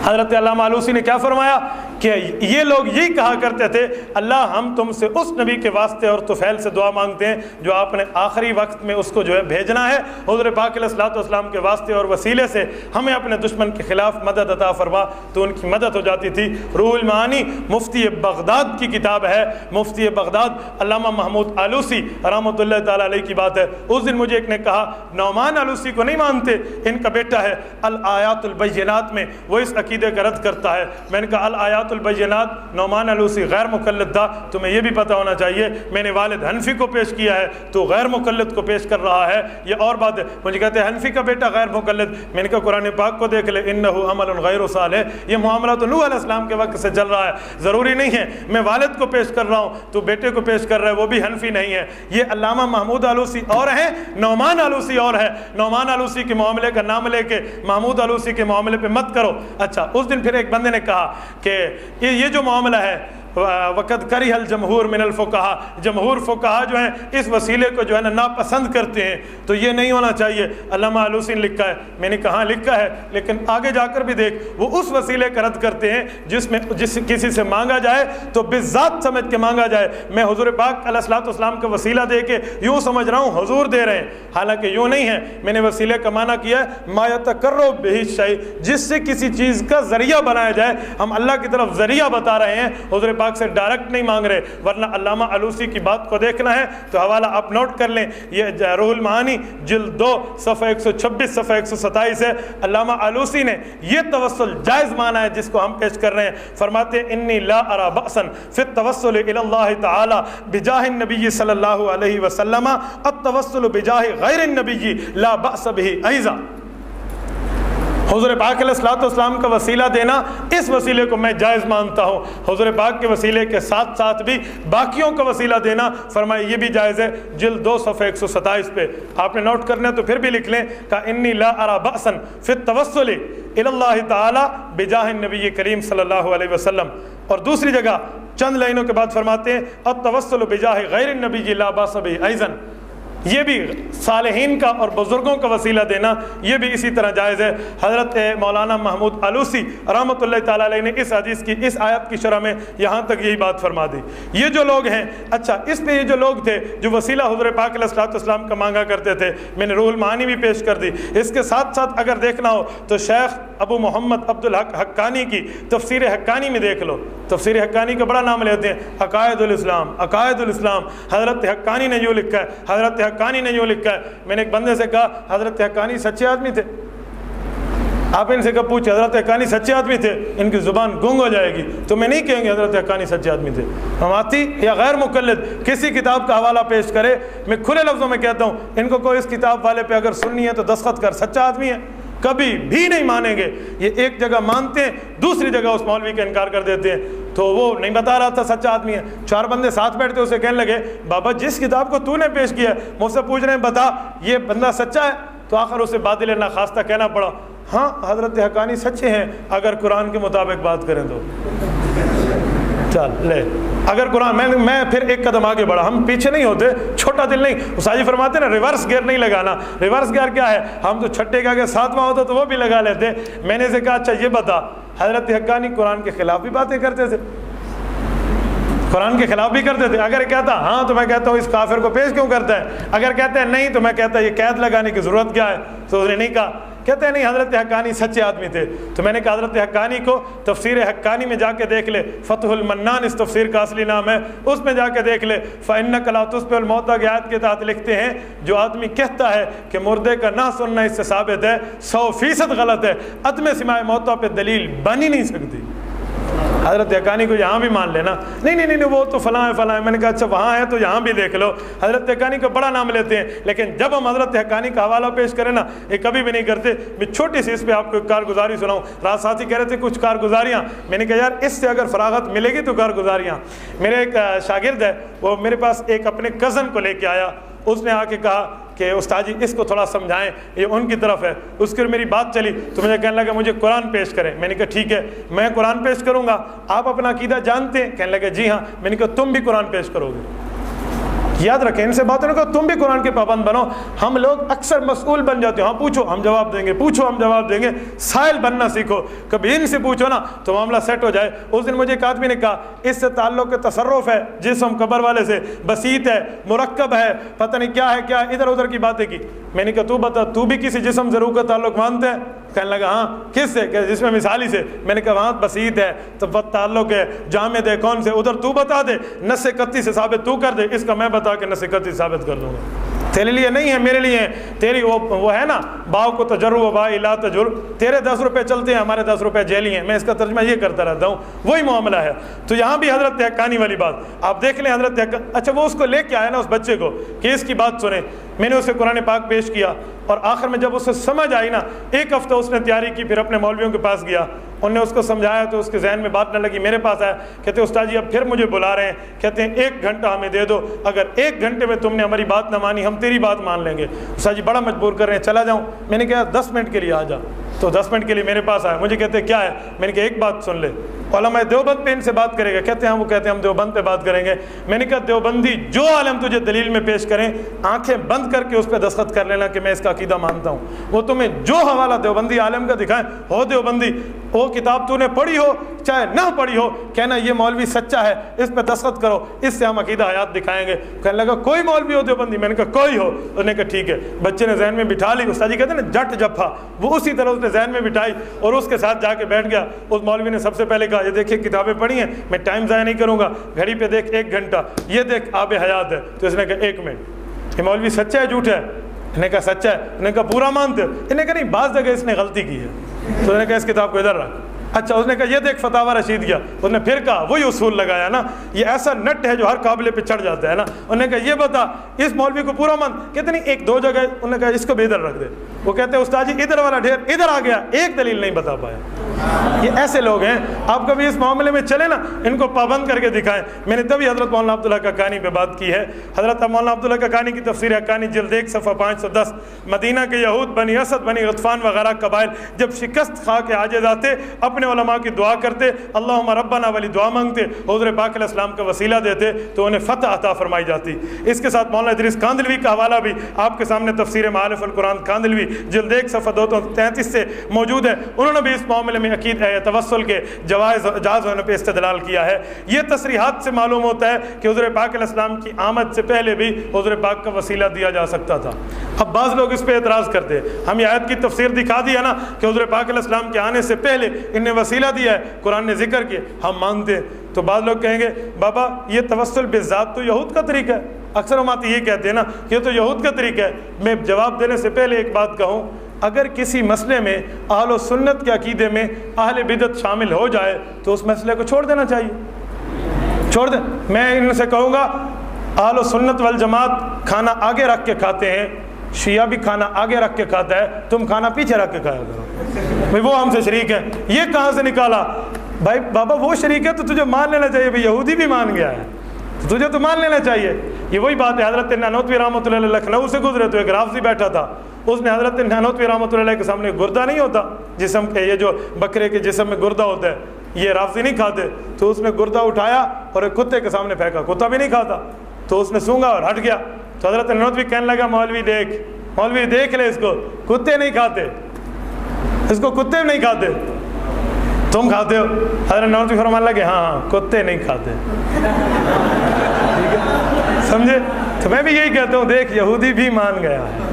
حضرت علامہ آلوسی نے کیا فرمایا کہ یہ لوگ یہی کہا کرتے تھے، اللہ ہم تم سے اس نبی کے واسطے اور طفیل سے دعا مانگتے ہیں جو آپ نے آخری وقت میں اس کو جو ہے بھیجنا ہے، حضور پاک علیہ السلام کے واسطے اور وسیلے سے ہمیں اپنے دشمن کے خلاف مدد عطا فرما، تو ان کی مدد ہو جاتی تھی۔ روح المعانی مفتی بغداد کی کتاب ہے، مفتی بغداد علامہ محمود آلوسی رحمۃ اللہ تعالیٰ علیہ کی بات ہے۔ اس دن مجھے ایک نے کہا نعمان آلوسی کو نہیں مانتے، ان کا بیٹا ہے الآیات البینات میں وہ اس عقیدے کا رد کرتا ہے۔ میں نے کہا الآیات البینات، نعمان آلوسی غیر مقلد تھا، تمہیں یہ بھی پتہ ہونا چاہیے، میں نے والد حنفی کو پیش کیا ہے تو غیر مقلد کو پیش کر رہا ہے، یہ اور بات ہے۔ مجھے کہتے ہیں حنفی کا بیٹا غیر مقلد، میں نے کہا قرآن پاک کو دیکھ لے، انہ عمل غیر صالح، یہ معاملہ تو نوح علیہ السلام کے وقت سے چل رہا ہے، ضروری نہیں ہے میں والد کو پیش کر رہا ہوں تو بیٹے کو پیش کر رہا ہے، وہ بھی حنفی نہیں ہے۔ یہ علامہ محمود آلوسی اور ہیں، نعمان آلوسی اور ہے۔ نعمان آلوسی کے معاملے کا نام لے کے محمود آلوسی کے معاملے پہ مت کرو۔ اچھا اس دن پھر ایک بندے نے کہا کہ یہ جو معاملہ ہے وقد کرہ الجمہور من الفقہاء، جمہور فقہا جو ہیں اس وسیلے کو جو ہے نا ناپسند کرتے ہیں، تو یہ نہیں ہونا چاہیے۔ علامہ آلوسی نے لکھا ہے، میں نے کہا لکھا ہے، لیکن آگے جا کر بھی دیکھ وہ اس وسیلے کا رد کرتے ہیں جس میں کسی سے مانگا جائے تو بالذات سمجھ کے مانگا جائے۔ میں حضور پاک علیہ السلام کا وسیلہ دے کے یوں سمجھ رہا ہوں حضور دے رہے ہیں، حالانکہ یوں نہیں ہے۔ میں نے وسیلے کا معنی کیا ہے ما یتقرب بہ الشیء، جس سے کسی چیز کا ذریعہ بنایا جائے، ہم اللہ کی طرف ذریعہ بتا رہے ہیں، حضور پاک سے ڈائریکٹ نہیں مانگ رہے۔ ورنہ علامہ آلوسی کی بات کو دیکھنا ہے تو حوالہ آپ نوٹ کر لیں، یہ روح المعانی جلد 2 صفحہ 126 صفحہ 127 ہے۔ علامہ آلوسی نے یہ توسل جائز مانا ہے جس کو ہم پیش کر رہے ہیں، فرماتے ہیں انی لا ارى بأسا فی التوسل الی اللہ تعالی بجاہ النبی صلی اللہ علیہ وسلم، التوسل بجاہ غیر النبی لا بأس به ایضا۔ حضور پاک علیہ الصلوۃ والسلام کا وسیلہ دینا، اس وسیلے کو میں جائز مانتا ہوں۔ حضور پاک کے وسیلے کے ساتھ ساتھ بھی باقیوں کا وسیلہ دینا فرمائے یہ بھی جائز ہے۔ جلد 2 صفحہ 127 پہ آپ نے نوٹ کرنا ہے تو پھر بھی لکھ لیں کہ انی لا ارى بأسا فی التوسل الی اللہ تعالی بجاہ النبی کریم صلی اللہ علیہ وسلم۔ اور دوسری جگہ چند لائنوں کے بعد فرماتے ہیں التوسل بجاہ غیر النبی لا باس بہ ایضا، یہ بھی صالحین کا اور بزرگوں کا وسیلہ دینا یہ بھی اسی طرح جائز ہے۔ حضرت مولانا محمود علوسی رحمۃ اللہ تعالیٰ علیہ نے اس حدیث کی اس آیت کی شرح میں یہاں تک یہی بات فرما دی۔ یہ جو لوگ ہیں، اچھا اس پہ یہ جو لوگ تھے جو وسیلہ حضور پاک علیہ الصلوۃ والسلام کا مانگا کرتے تھے، میں نے روح المعانی بھی پیش کر دی۔ اس کے ساتھ ساتھ اگر دیکھنا ہو تو شیخ ابو محمد عبد الحق حقانی کی تفسیر حقانی میں دیکھ لو، تفسیر حقانی کا بڑا نام لیتے ہیں، عقائد الاسلام، عقائد الاسلام۔ حضرت حقانی نے یوں لکھا ہے، حضرت حقانی نے یوں لکھا ہے۔ میں نے ایک بندے سے کہا حضرت حقانی سچے آدمی تھے؟ آپ ان سے کب پوچھے حضرت حقانی سچے آدمی تھے؟ ان کی زبان گنگ ہو جائے گی، تو میں نہیں کہیں گے حضرت حقانی سچے آدمی تھے۔ ہماتی یا غیر مقلد کسی کتاب کا حوالہ پیش کرے، میں کھلے لفظوں میں کہتا ہوں ان کو کوئی اس کتاب والے پہ اگر سننی ہے تو دستخط کر، سچا آدمی ہے، کبھی بھی نہیں مانیں گے۔ یہ ایک جگہ مانتے ہیں، دوسری جگہ اس مولوی کا انکار کر دیتے ہیں۔ تو وہ نہیں بتا رہا تھا سچا آدمی ہے، 4 بندے ساتھ بیٹھتے اسے کہنے لگے بابا جس کتاب کو تو نے پیش کیا ہے مجھ سے پوچھ رہے ہیں بتا یہ بندہ سچا ہے؟ تو آخر اسے باطل ناخواستہ کہنا پڑا ہاں حضرت حقانی سچے ہیں اگر قرآن کے مطابق بات کریں تو۔ چل لے اگر قرآن میں پھر ایک قدم آگے بڑھا، ہم پیچھے نہیں ہوتے، چھوٹا دل نہیں۔ استاد جی فرماتے ہیں نا ریورس گیئر نہیں لگانا۔ ریورس گیئر کیا ہے؟ ہم تو چھٹے کے آگے 7واں ہوتا تو وہ بھی لگا لیتے۔ میں نے اسے کہا اچھا یہ بتا حضرت حقانی قرآن کے خلاف بھی باتیں کرتے تھے؟ قرآن کے خلاف بھی کرتے تھے؟ اگر کہتا ہاں تو میں کہتا ہوں اس کافر کو پیش کیوں کرتا ہے، اگر کہتے ہیں نہیں تو میں کہتا یہ قید لگانے کی ضرورت کیا ہے؟ تو اس نے نہیں کہا، کہتے ہیں نہیں حضرت حقانی سچے آدمی تھے۔ تو میں نے کہا حضرت حقانی کو تفسیر حقانی میں جا کے دیکھ لے، فتح المنان اس تفسیر کا اصلی نام ہے، اس میں جا کے دیکھ لے۔ فَإِنَّكَ لَا تُسْمِعُ الْمَوْتَىٰ کی آیت کے تحت لکھتے ہیں جو آدمی کہتا ہے کہ مردے کا نہ سننا اس سے ثابت ہے 100% غلط ہے، عدم سماع موتیٰ پہ دلیل بن ہی نہیں سکتی۔ حضرت حقانی کو یہاں بھی مان لینا، نہیں وہ تو فلاں ہے فلاں ہے۔ میں نے کہا اچھا وہاں ہے تو یہاں بھی دیکھ لو۔ حضرت حقانی کا بڑا نام لیتے ہیں، لیکن جب ہم حضرت حقانی کا حوالہ پیش کریں نا یہ کبھی بھی نہیں کرتے۔ میں چھوٹی سی اس پہ آپ کو ایک کارگزاری سناؤں۔ رات ساتھی کہہ رہے تھے کچھ کارگزاریاں، میں نے کہا یار اس سے اگر فراغت ملے گی تو کارگزاریاں۔ میرے ایک شاگرد ہے وہ میرے پاس ایک اپنے کزن کو لے کے آیا، اس نے آ کے کہا کہ استاد جی اس کو تھوڑا سمجھائیں، یہ ان کی طرف ہے۔ اس کی میری بات چلی تو مجھے کہنے لگا مجھے قرآن پیش کریں۔ میں نے کہا ٹھیک ہے میں قرآن پیش کروں گا، آپ اپنا عقیدہ جانتے ہیں؟ کہنے لگا جی ہاں۔ میں نے کہا تم بھی قرآن پیش کرو گے؟ یاد رکھیں ان سے باتوں کو، تم بھی قرآن کے پابند بنو۔ ہم لوگ اکثر مسئول بن جاتے ہیں، ہاں پوچھو ہم جواب دیں گے، پوچھو ہم جواب دیں گے۔ سائل بننا سیکھو، کبھی ان سے پوچھو نا تو معاملہ سیٹ ہو جائے۔ اس دن مجھے ایک آدمی نے کہا اس سے تعلق تصرف ہے جسم قبر والے سے، بسیط ہے، مرکب ہے، پتہ نہیں کیا ہے کیا، ادھر ادھر کی باتیں کی۔ میں نے کہا تو بتا تو بھی کسی جسم سے روح کا تعلق مانتا ہے؟ کہنے لگا ہاں۔ کس سے؟ کہ جس میں مثالی سے۔ میں نے کہا وہاں بسیط ہے تو تعلق ہے، جامد ہے، کون سے؟ ادھر تو بتا دے، نص قطعی سے ثابت تو کر دے، اس کا میں بتا کے نص قطعی ثابت کر دوں گا۔ تیرے لیے نہیں ہے میرے لیے ہے، تیری وہ ہے نا باؤ کو تجرب و بائی لا تجر، تیرے 10 روپے چلتے ہیں ہمارے 10 روپے جیلی ہیں۔ میں اس کا ترجمہ یہ کرتا رہتا ہوں، وہی معاملہ ہے۔ تو یہاں بھی حضرت حقانی والی بات آپ دیکھ لیں۔ حضرت اچھا وہ اس کو لے کے آیا نا اس بچے کو کہ اس کی بات سنیں۔ میں نے اسے قرآن پاک پیش کیا اور آخر میں جب اسے سمجھ آئی نا، 1 ہفتہ اس نے تیاری کی، پھر اپنے مولویوں کے پاس گیا، انہوں نے اس کو سمجھایا تو اس کے ذہن میں بات نہ لگی، میرے پاس آیا، کہتے استاد جی اب پھر مجھے بلا رہے ہیں، کہتے ہیں 1 گھنٹہ ہمیں دے دو، اگر 1 گھنٹے میں تم نے ہماری بات نہ مانی ہم تیری بات مان لیں گے۔ استاد جی بڑا مجبور کر رہے ہیں، چلا جاؤں؟ میں نے کہا 10 منٹ کے لیے آ جا۔ تو 10 منٹ کے لیے میرے پاس آیا، مجھے کہتے کیا ہے؟ میں نے کہا ایک بات سن لے، علماء دیوبند پہ ان سے بات کرے گا؟ کہتے ہیں وہ کہتے ہیں ہم دیوبند پہ بات کریں گے۔ میں نے کہا دیوبندی جو عالم تجھے دلیل میں پیش کریں آنکھیں بند کر کے اس پہ دستخط کر لینا کہ میں اس کا عقیدہ مانتا ہوں۔ وہ تمہیں جو حوالہ دیوبندی عالم کا دکھائیں، ہو دیوبندی، وہ کتاب تو نے پڑھی ہو چاہے نہ پڑھی ہو، کہنا یہ مولوی سچا ہے اس پہ دستخط کرو، اس سے ہم عقیدہ حیات دکھائیں گے۔ کہنے لگا کوئی مولوی ہو دیوبندی؟ میں نے کہا کوئی ہو۔ اس نے کہا ٹھیک ہے۔ بچے نے ذہن میں بٹھا لی، استاد جی کہتے ہیں نا جٹ جفا، وہ اسی طرح اس نے ذہن میں بٹھائی اور اس کے ساتھ جا کے بیٹھ گیا۔ اس مولوی نے سب سے پہلے کہا یہ دیکھیے کتابیں پڑھی ہیں، میں ٹائم ضائع نہیں کروں گا، گھڑی پہ دیکھ 1 گھنٹہ، یہ دیکھ آب حیات ہے۔ تو اس نے کہا 1 منٹ، یہ مولوی سچا ہے جھوٹ ہے؟ انہوں نے کہا سچا ہے۔ انہوں نے کہا پورا مانتے ہو؟ انہوں نے کہا نہیں بعض جگہ اس نے غلطی کی ہے۔ تو انہوں نے کہا اس کتاب کو ادھر رکھ، اچھا اس نے کہا یہ دیکھ فتاوی رشیدیہ، اس نے پھر کہا وہی اصول لگایا نا، یہ ایسا نٹ ہے جو ہر قابل پہ چڑھ جاتا ہے نا، انہوں نے کہا یہ بتا اس مولوی کو پورا من، کہتے نہیں ایک دو جگہ، انہوں نے کہا اس کو بھی ادھر رکھ دے، وہ کہتے ہیں استاد جی ادھر والا ڈھیر ادھر آ گیا، ایک دلیل نہیں بتا پایا۔ یہ ایسے لوگ ہیں، آپ کبھی اس معاملے میں چلے نا ان کو پابند کر کے دکھائیں۔ میں نے تبھی حضرت مولانا عبداللہ کاکانی پہ بات کی ہے، حضرت مولانا عبداللہ کاکانی کی تفسیر حقانی جلد 1 صفحہ 510، مدینہ کے یہود بنی اسد بنی غطفان وغیرہ قبائل جب شکست کھا کے عاجز آتے اپنے علماء کی دعا کرتے، اللہم ربنا والی دعا مانگتے، حضور پاک علیہ السلام کا وسیلہ دیتے تو انہیں فتح عطا فرمائی جاتی۔ اس کے ساتھ مولانا ادریس کاندلوی کا حوالہ بھی آپ کے سامنے تفسیر معارف القرآن کاندلوی جلد 1 صفحہ 233 سے موجود ہے، انہوں نے بھی اس معاملے میں توسل کے جائز ہونے پہ استدلال کیا ہے۔ یہ تصریحات سے معلوم ہوتا ہے کہ حضور پاک علیہ السلام کی آمد سے پہلے بھی حضور پاک کا وسیلہ دیا جا سکتا تھا۔ اب بعض لوگ اس پہ اعتراض کرتے ہیں، ہم یہ آیت کی تفسیر دکھا دیا نا کہ حضور پاک علیہ السلام کے آنے سے پہلے انہیں وسیلہ دیا ہے، قرآن نے ذکر کیا، ہم مانتے ہیں۔ تو بعض لوگ کہیں گے بابا یہ توسل بالذات تو یہود کا طریقہ ہے، اکثر ہم یہ کہتے ہیں نا یہ تو یہود کا طریقہ ہے۔ میں جواب دینے سے پہلے ایک بات کہوں، اگر کسی مسئلے میں اہل و سنت کے عقیدے میں اہل بدعت شامل ہو جائے تو اس مسئلے کو چھوڑ دینا چاہیے، چھوڑ دیں۔ میں ان سے کہوں گا اہل و سنت والجماعت کھانا آگے رکھ کے کھاتے ہیں، شیعہ بھی کھانا آگے رکھ کے کھاتا ہے، تم کھانا پیچھے رکھ کے کھایا کرو، بھائی وہ ہم سے شریک ہے۔ یہ کہاں سے نکالا؟ بھائی بابا وہ شریک ہے تو تجھے مان لینا چاہیے، بھائی یہودی بھی مان گیا ہے تو تجھے تو مان لینا چاہیے۔ یہ وہی بات ہے، حضرت نانوتوی رحمۃ اللہ علیہ لکھنؤ سے گزرے تو ایک رافضی بیٹھا تھا، اس نے حضرت نانوتوی رحمۃ اللہ علیہ کے سامنے گردہ نہیں ہوتا جسم کے، یہ جو بکرے کے جسم میں گردہ ہوتا ہے یہ رافضی نہیں کھاتے، تو اس نے گردہ اٹھایا اور ایک کتے کے سامنے پھینکا، کتا بھی نہیں کھاتا، تو اس نے سونگا اور ہٹ گیا۔ تو حضرت نانوتوی کہنے لگا مولوی دیکھ لے اس کو، کتے نہیں کھاتے، اس کو کتے نہیں کھاتے، تم کھاتے ہو؟ حضرت نانوتوی فرمانے لگے ہاں کتے نہیں کھاتے، سمجھے؟ تو میں بھی یہی کہتا ہوں دیکھ یہودی بھی مان گیا ہے،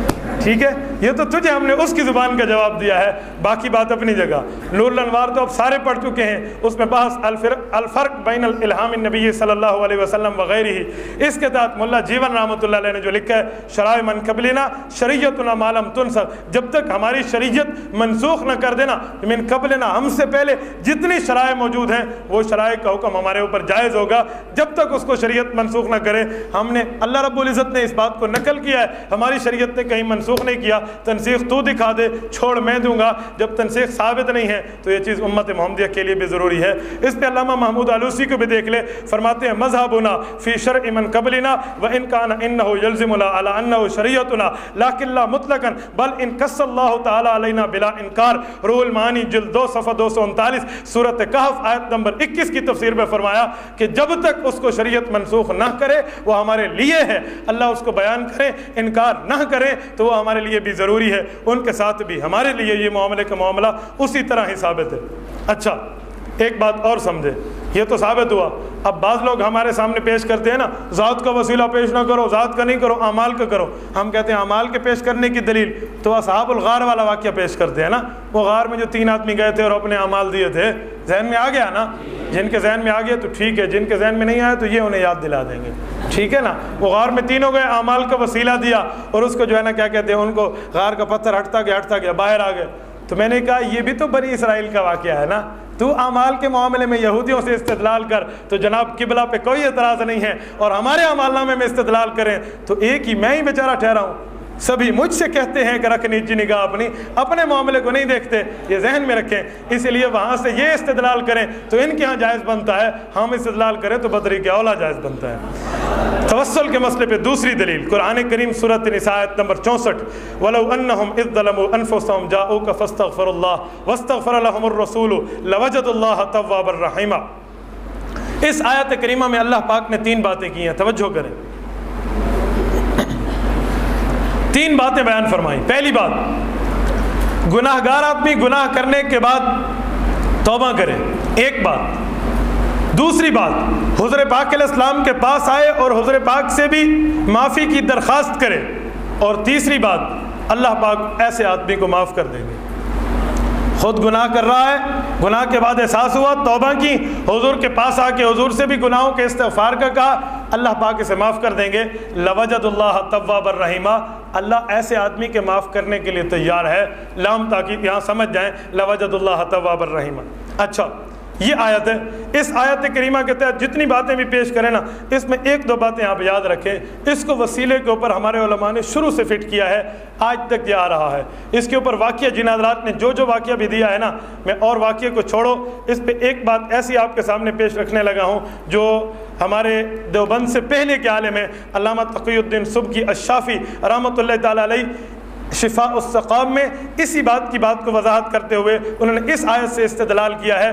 ٹھیک ہے، یہ تو تجھے ہم نے اس کی زبان کا جواب دیا ہے، باقی بات اپنی جگہ۔ نور الانوار تو اب سارے پڑھ چکے ہیں، اس میں بحث الفرق بین الالہام النبی صلی اللہ علیہ وسلم وغیرہ ہی، اس کے تحت ملا جیون رحمۃ اللہ علیہ نے جو لکھا ہے شرائع من قبلنا شریعتنا ما لم تنسخ، جب تک ہماری شریعت منسوخ نہ کر دینا، من قبلنا ہم سے پہلے جتنی شرائع موجود ہیں وہ شرائع کا حکم ہمارے اوپر جائز ہوگا جب تک اس کو شریعت منسوخ نہ کرے۔ ہم نے اللہ رب العزت نے اس بات کو نقل کیا ہے، ہماری شریعت نے کہیں منسوخ نہیں کیا، تنسیخ تو دکھا دے، چھوڑ میں دوں گا، جب تنسیخ ثابت نہیں ہے تو یہ چیز امت محمدیہ کے لیے بھی ضروری ہے۔ اس پہ علامہ محمود آلوسی کو بھی دیکھ لے، فرماتے ہیں مذہبنا فی شرع من قبلنا وان کان انہ یلزمنا علی انہ شریعتنا لیکن لا مطلقا بل ان قص اللہ تعالی علینا بلا انکار۔ روح المعانی جلد 2 صفحہ 239 سورۃ کہف آیت نمبر 21 کی تفسیر میں فرمایا کہ جب تک اس کو شریعت منسوخ نہ کرے وہ ہمارے لیے ہے، اللہ اس کو بیان کرے انکار نہ کرے تو وہ ہمارے لیے بھی ضروری ہے، ان کے ساتھ بھی ہمارے لیے یہ معاملے کا معاملہ اسی طرح ہی ثابت ہے۔ اچھا ایک بات اور سمجھے، یہ تو ثابت ہوا، اب بعض لوگ ہمارے سامنے پیش کرتے ہیں نا ذات کا وسیلہ پیش نہ کرو، ذات کا نہیں کرو، اعمال کا کرو، ہم کہتے ہیں اعمال کے پیش کرنے کی دلیل تو اصحاب الغار والا واقعہ پیش کرتے ہیں نا، وہ غار میں جو 3 آدمی گئے تھے اور اپنے اعمال دیے تھے، ذہن میں آ گیا نا؟ جن کے ذہن میں آ گیا تو ٹھیک ہے، جن کے ذہن میں نہیں آیا تو یہ انہیں یاد دلا دیں گے، ٹھیک ہے نا؟ وہ غار میں تینوں گئے، اعمال کا وسیلہ دیا اور اس کو جو ہے نا کیا کہتے ہیں، ان کو غار کا پتھر ہٹتا گیا باہر آ گئے۔ تو میں نے کہا یہ بھی تو بنی اسرائیل کا واقعہ ہے نا، تو اعمال کے معاملے میں یہودیوں سے استدلال کر تو جناب قبلہ پہ کوئی اعتراض نہیں ہے، اور ہمارے اعمال نامے میں استدلال کریں تو ایک ہی میں ہی بیچارہ ٹھہرا ہوں۔ سبھی مجھ سے کہتے ہیں کہ رکھ نیچی نگاہ اپنے معاملے کو نہیں دیکھتے، یہ ذہن میں رکھیں، اس لیے وہاں سے یہ استدلال کریں تو ان کے ہاں جائز بنتا ہے، ہم استدلال کریں تو بطریق اولا جائز بنتا ہے۔ توسل کے مسئلے پہ دوسری دلیل قرآن کریم سورۃ النساء آیت نمبر 64، وَلَوْ أَنَّهُمْ إِذْ ظَلَمُوا أَنفُسَهُمْ جَاءُوكَ فَاسْتَغْفَرُوا اللَّهَ وَاسْتَغْفَرَ لَهُمُ الرَّسُولُ لَوَجَدُوا اللَّهَ تَوَّابًا رَحِيمًا۔ اس آیت کریمہ میں اللہ پاک نے 3 باتیں کی ہیں، توجہ کریں، 3 باتیں بیان فرمائی۔ پہلی بات، گناہگار آدمی گناہ کرنے کے بعد توبہ کرے، ایک بات۔ دوسری بات، حضور پاک علیہ السلام کے پاس آئے اور حضور پاک سے بھی معافی کی درخواست کرے، اور تیسری بات، اللہ پاک ایسے آدمی کو معاف کر دیں گے۔ خود گناہ کر رہا ہے، گناہ کے بعد احساس ہوا، توبہ کی، حضور کے پاس آ کے حضور سے بھی گناہوں کے استغفار کا کہا، اللہ پاک اسے معاف کر دیں گے۔ لوجد اللہ توابا رحیمہ، اللہ ایسے آدمی کے معاف کرنے کے لیے تیار ہے، لام تاکید، یہاں سمجھ جائیں، لوجد اللہ توابا رحیمہ۔ اچھا یہ آیت ہے، اس آیت کریمہ کے تحت جتنی باتیں بھی پیش کریں نا، اس میں ایک دو باتیں آپ یاد رکھیں، اس کو وسیلے کے اوپر ہمارے علماء نے شروع سے فٹ کیا ہے، آج تک یہ آ رہا ہے۔ اس کے اوپر واقعہ جن حضرات نے جو واقعہ بھی دیا ہے نا، میں اور واقعے کو چھوڑو، اس پہ ایک بات ایسی آپ کے سامنے پیش رکھنے لگا ہوں جو ہمارے دیوبند سے پہلے کے عالم ہیں علامہ تقی الدین سبکی الشافی رحمۃ اللہ تعالیٰ علیہ، شفاء السقام میں اسی بات کی بات کو وضاحت کرتے ہوئے انہوں نے اس آیت سے استدلال کیا ہے،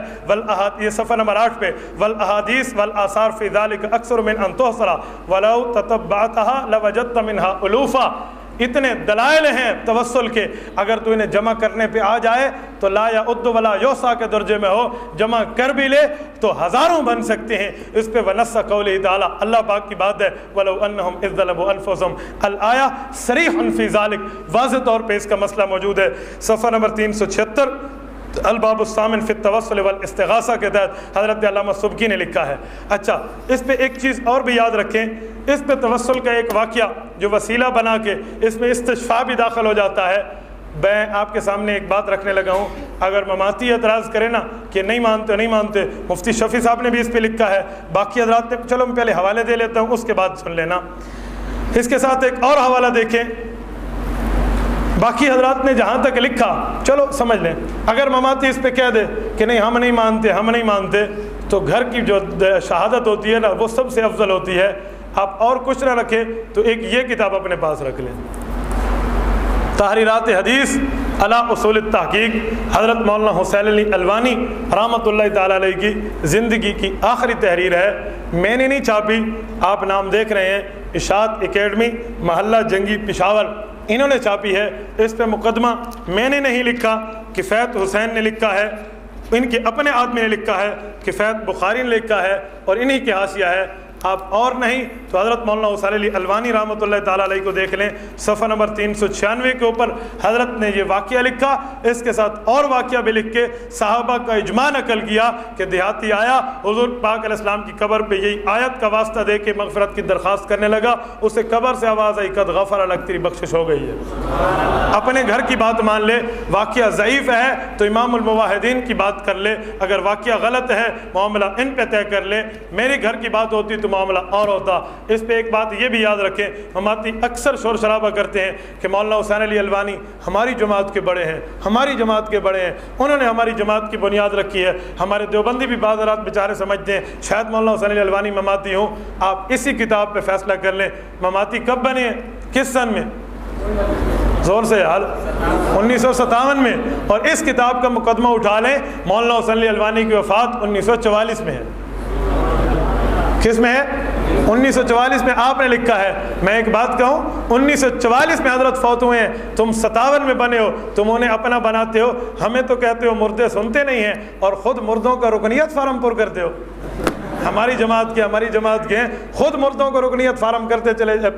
یہ صفحہ نمبر 8 پہ، والاحادیث والآثار فی ذلک اکثر من ان تحصر ولو تتبعتها لوجدت منها الوفا۔ اتنے دلائل ہیں توسل کے، اگر تو انہیں جمع کرنے پہ آ جائے تو لا یعد ولا یحصی کے درجے میں ہو، جمع کر بھی لے تو ہزاروں بن سکتے ہیں۔ اس پہ ونص قولہ تعالی، اللہ پاک کی بات ہے، ولو انہم اذ ظلموا انفسہم، الآیہ صریح فی ذلک، واضح طور پہ اس کا مسئلہ موجود ہے۔ صفحہ نمبر 376 الباب الثامن فی التوسل والاستغاثہ کے تحت حضرت علامہ سبکی نے لکھا ہے۔ اچھا اس پہ ایک چیز اور بھی یاد رکھیں، اس پہ توسل کا ایک واقعہ جو وسیلہ بنا کے اس میں استشفاء بھی داخل ہو جاتا ہے۔ میں آپ کے سامنے ایک بات رکھنے لگا ہوں، اگر مماتی اعتراض کرے نا کہ نہیں مانتے، مفتی شفیع صاحب نے بھی اس پہ لکھا ہے، باقی حضرات نے، چلو میں پہلے حوالے دے لیتا ہوں، اس کے بعد سن لینا۔ اس کے ساتھ ایک اور حوالہ دیکھیں، باقی حضرات نے جہاں تک لکھا چلو سمجھ لیں، اگر مماتی اس پہ کہہ دے کہ نہیں ہم نہیں مانتے تو گھر کی جو شہادت ہوتی ہے نا وہ سب سے افضل ہوتی ہے۔ آپ اور کچھ نہ رکھیں تو ایک یہ کتاب اپنے پاس رکھ لیں، تحریرات حدیث علی اصول التحقیق، حضرت مولانا حسین علی الوانی رحمۃ اللہ تعالیٰ علیہ کی زندگی کی آخری تحریر ہے، میں نے نہیں چھاپی، آپ نام دیکھ رہے ہیں، اشاعت اکیڈمی محلہ جنگی پشاور، انہوں نے چھاپی ہے۔ اس پہ مقدمہ میں نے نہیں لکھا، کفایت حسین نے لکھا ہے، ان کے اپنے آدمی نے لکھا ہے، کفایت بخاری نے لکھا ہے، اور انہی کے حاشیہ ہے۔ آپ اور نہیں تو حضرت مولانا حسین علی الوانی رحمۃ اللہ تعالیٰ علیہ کو دیکھ لیں، صفحہ نمبر 396 کے اوپر حضرت نے یہ واقعہ لکھا، اس کے ساتھ اور واقعہ بھی لکھ کے صحابہ کا اجماع نقل کیا کہ دیہاتی آیا حضور پاک علیہ السلام کی قبر پہ یہی آیت کا واسطہ دے کے مغفرت کی درخواست کرنے لگا، اسے قبر سے آواز آئی قد غفر لک، تیری بخشش ہو گئی ہے۔ اپنے گھر کی بات مان لے، واقعہ ضعیف ہے تو امام الموحدین کی بات کر لے، اگر واقعہ غلط ہے معاملہ ان پہ طے کر لے، میری گھر کی بات ہوتی تو معاملہ اور ہوتا۔ اس پہ ایک بات یہ بھی یاد رکھیں، مماتی اکثر شور شرابہ کرتے ہیں کہ مولانا حسین علی الوانی ہماری جماعت کے بڑے ہیں، انہوں نے ہماری جماعت کی بنیاد رکھی ہے۔ ہمارے دیوبندی بھی بعض رات بیچارے سمجھتے ہیں شاید مولانا حسین علی الوانی مماتی ہوں۔ آپ اسی کتاب پہ فیصلہ کر لیں مماتی کب بنے ہیں، کس سن میں، زور سے حال 1957 میں، اور اس کتاب کا مقدمہ اٹھا لیں، مولانا حسین علی الوانی کی وفات 1944 میں ہے۔ کس میں ہے؟ 1944 میں آپ نے لکھا ہے۔ میں ایک بات کہوں، 1944 میں حضرت فوت ہوئے ہیں، تم 57 میں بنے ہو، تم انہیں اپنا بناتے ہو، ہمیں تو کہتے ہو مردے سنتے نہیں ہیں، اور خود مردوں کا رکنیت فارم پر کرتے ہو۔ ہماری جماعت کے ہیں، خود مردوں کو رکنیت فارم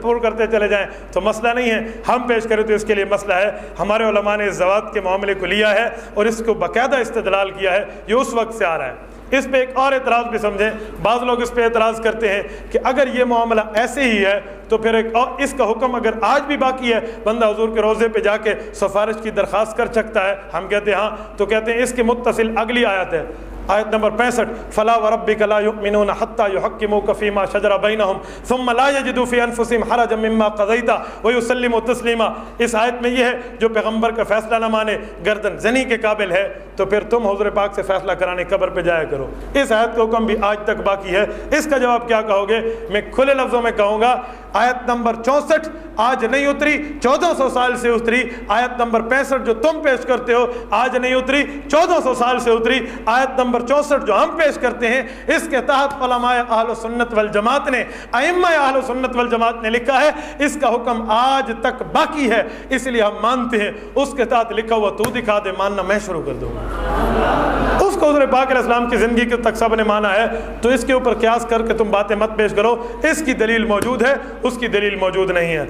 پور کرتے چلے جائیں تو مسئلہ نہیں ہے، ہم پیش کریں تو اس کے لیے مسئلہ ہے۔ ہمارے علماء نے اس زوات کے معاملے کو لیا ہے اور اس کو باقاعدہ استدلال کیا ہے، یہ اس وقت سے آ رہا ہے۔ اس پہ ایک اور اعتراض بھی سمجھیں، بعض لوگ اس پہ اعتراض کرتے ہیں کہ اگر یہ معاملہ ایسے ہی ہے تو پھر ایک اور اس کا حکم اگر آج بھی باقی ہے، بندہ حضور کے روضے پہ جا کے سفارش کی درخواست کر سکتا ہے، ہم کہتے ہیں ہاں، تو کہتے ہیں اس کے متصل اگلی آیت ہے، آیت نمبر 65، فلا وربک لا یؤمنون حتی یحکموک فیما شجر بینہم ثم لا یجدوا فی انفسہم حرجا مما قضیت ویسلموا تسلیما۔ اس آیت میں یہ ہے جو پیغمبر کا فیصلہ نہ مانے گردن زنی کے قابل ہے، تو پھر تم حضور پاک سے فیصلہ کرانے قبر پہ جایا کرو۔ اس آیت کا حکم بھی آج تک باقی ہے۔ اس کا جواب کیا کہو گے؟ میں کھلے لفظوں میں کہوں گا، آیت نمبر 64 آج نہیں اتری، 1400 سال سے اتری۔ آیت نمبر 65 جو تم پیش کرتے ہو آج نہیں اتری، 1400 سال سے اتری۔ آیت نمبر 64 جو ہم پیش کرتے ہیں، اس کے تحت علماء اہل سنت والجماعت نے، ائمہ اہل سنت والجماعت نے لکھا ہے، اس کا حکم آج تک باقی ہے، اس لیے ہم مانتے ہیں۔ اس کے تحت لکھا ہوا تو دکھا دے، ماننا میں شروع کر دوں گا۔ اس کو حضور پاک علیہ السلام کی زندگی کے تک سب نے مانا ہے، تو اس کے اوپر قیاس کر کے تم باتیں مت پیش کرو۔ اس کی دلیل موجود ہے، اس کی دلیل موجود نہیں ہے۔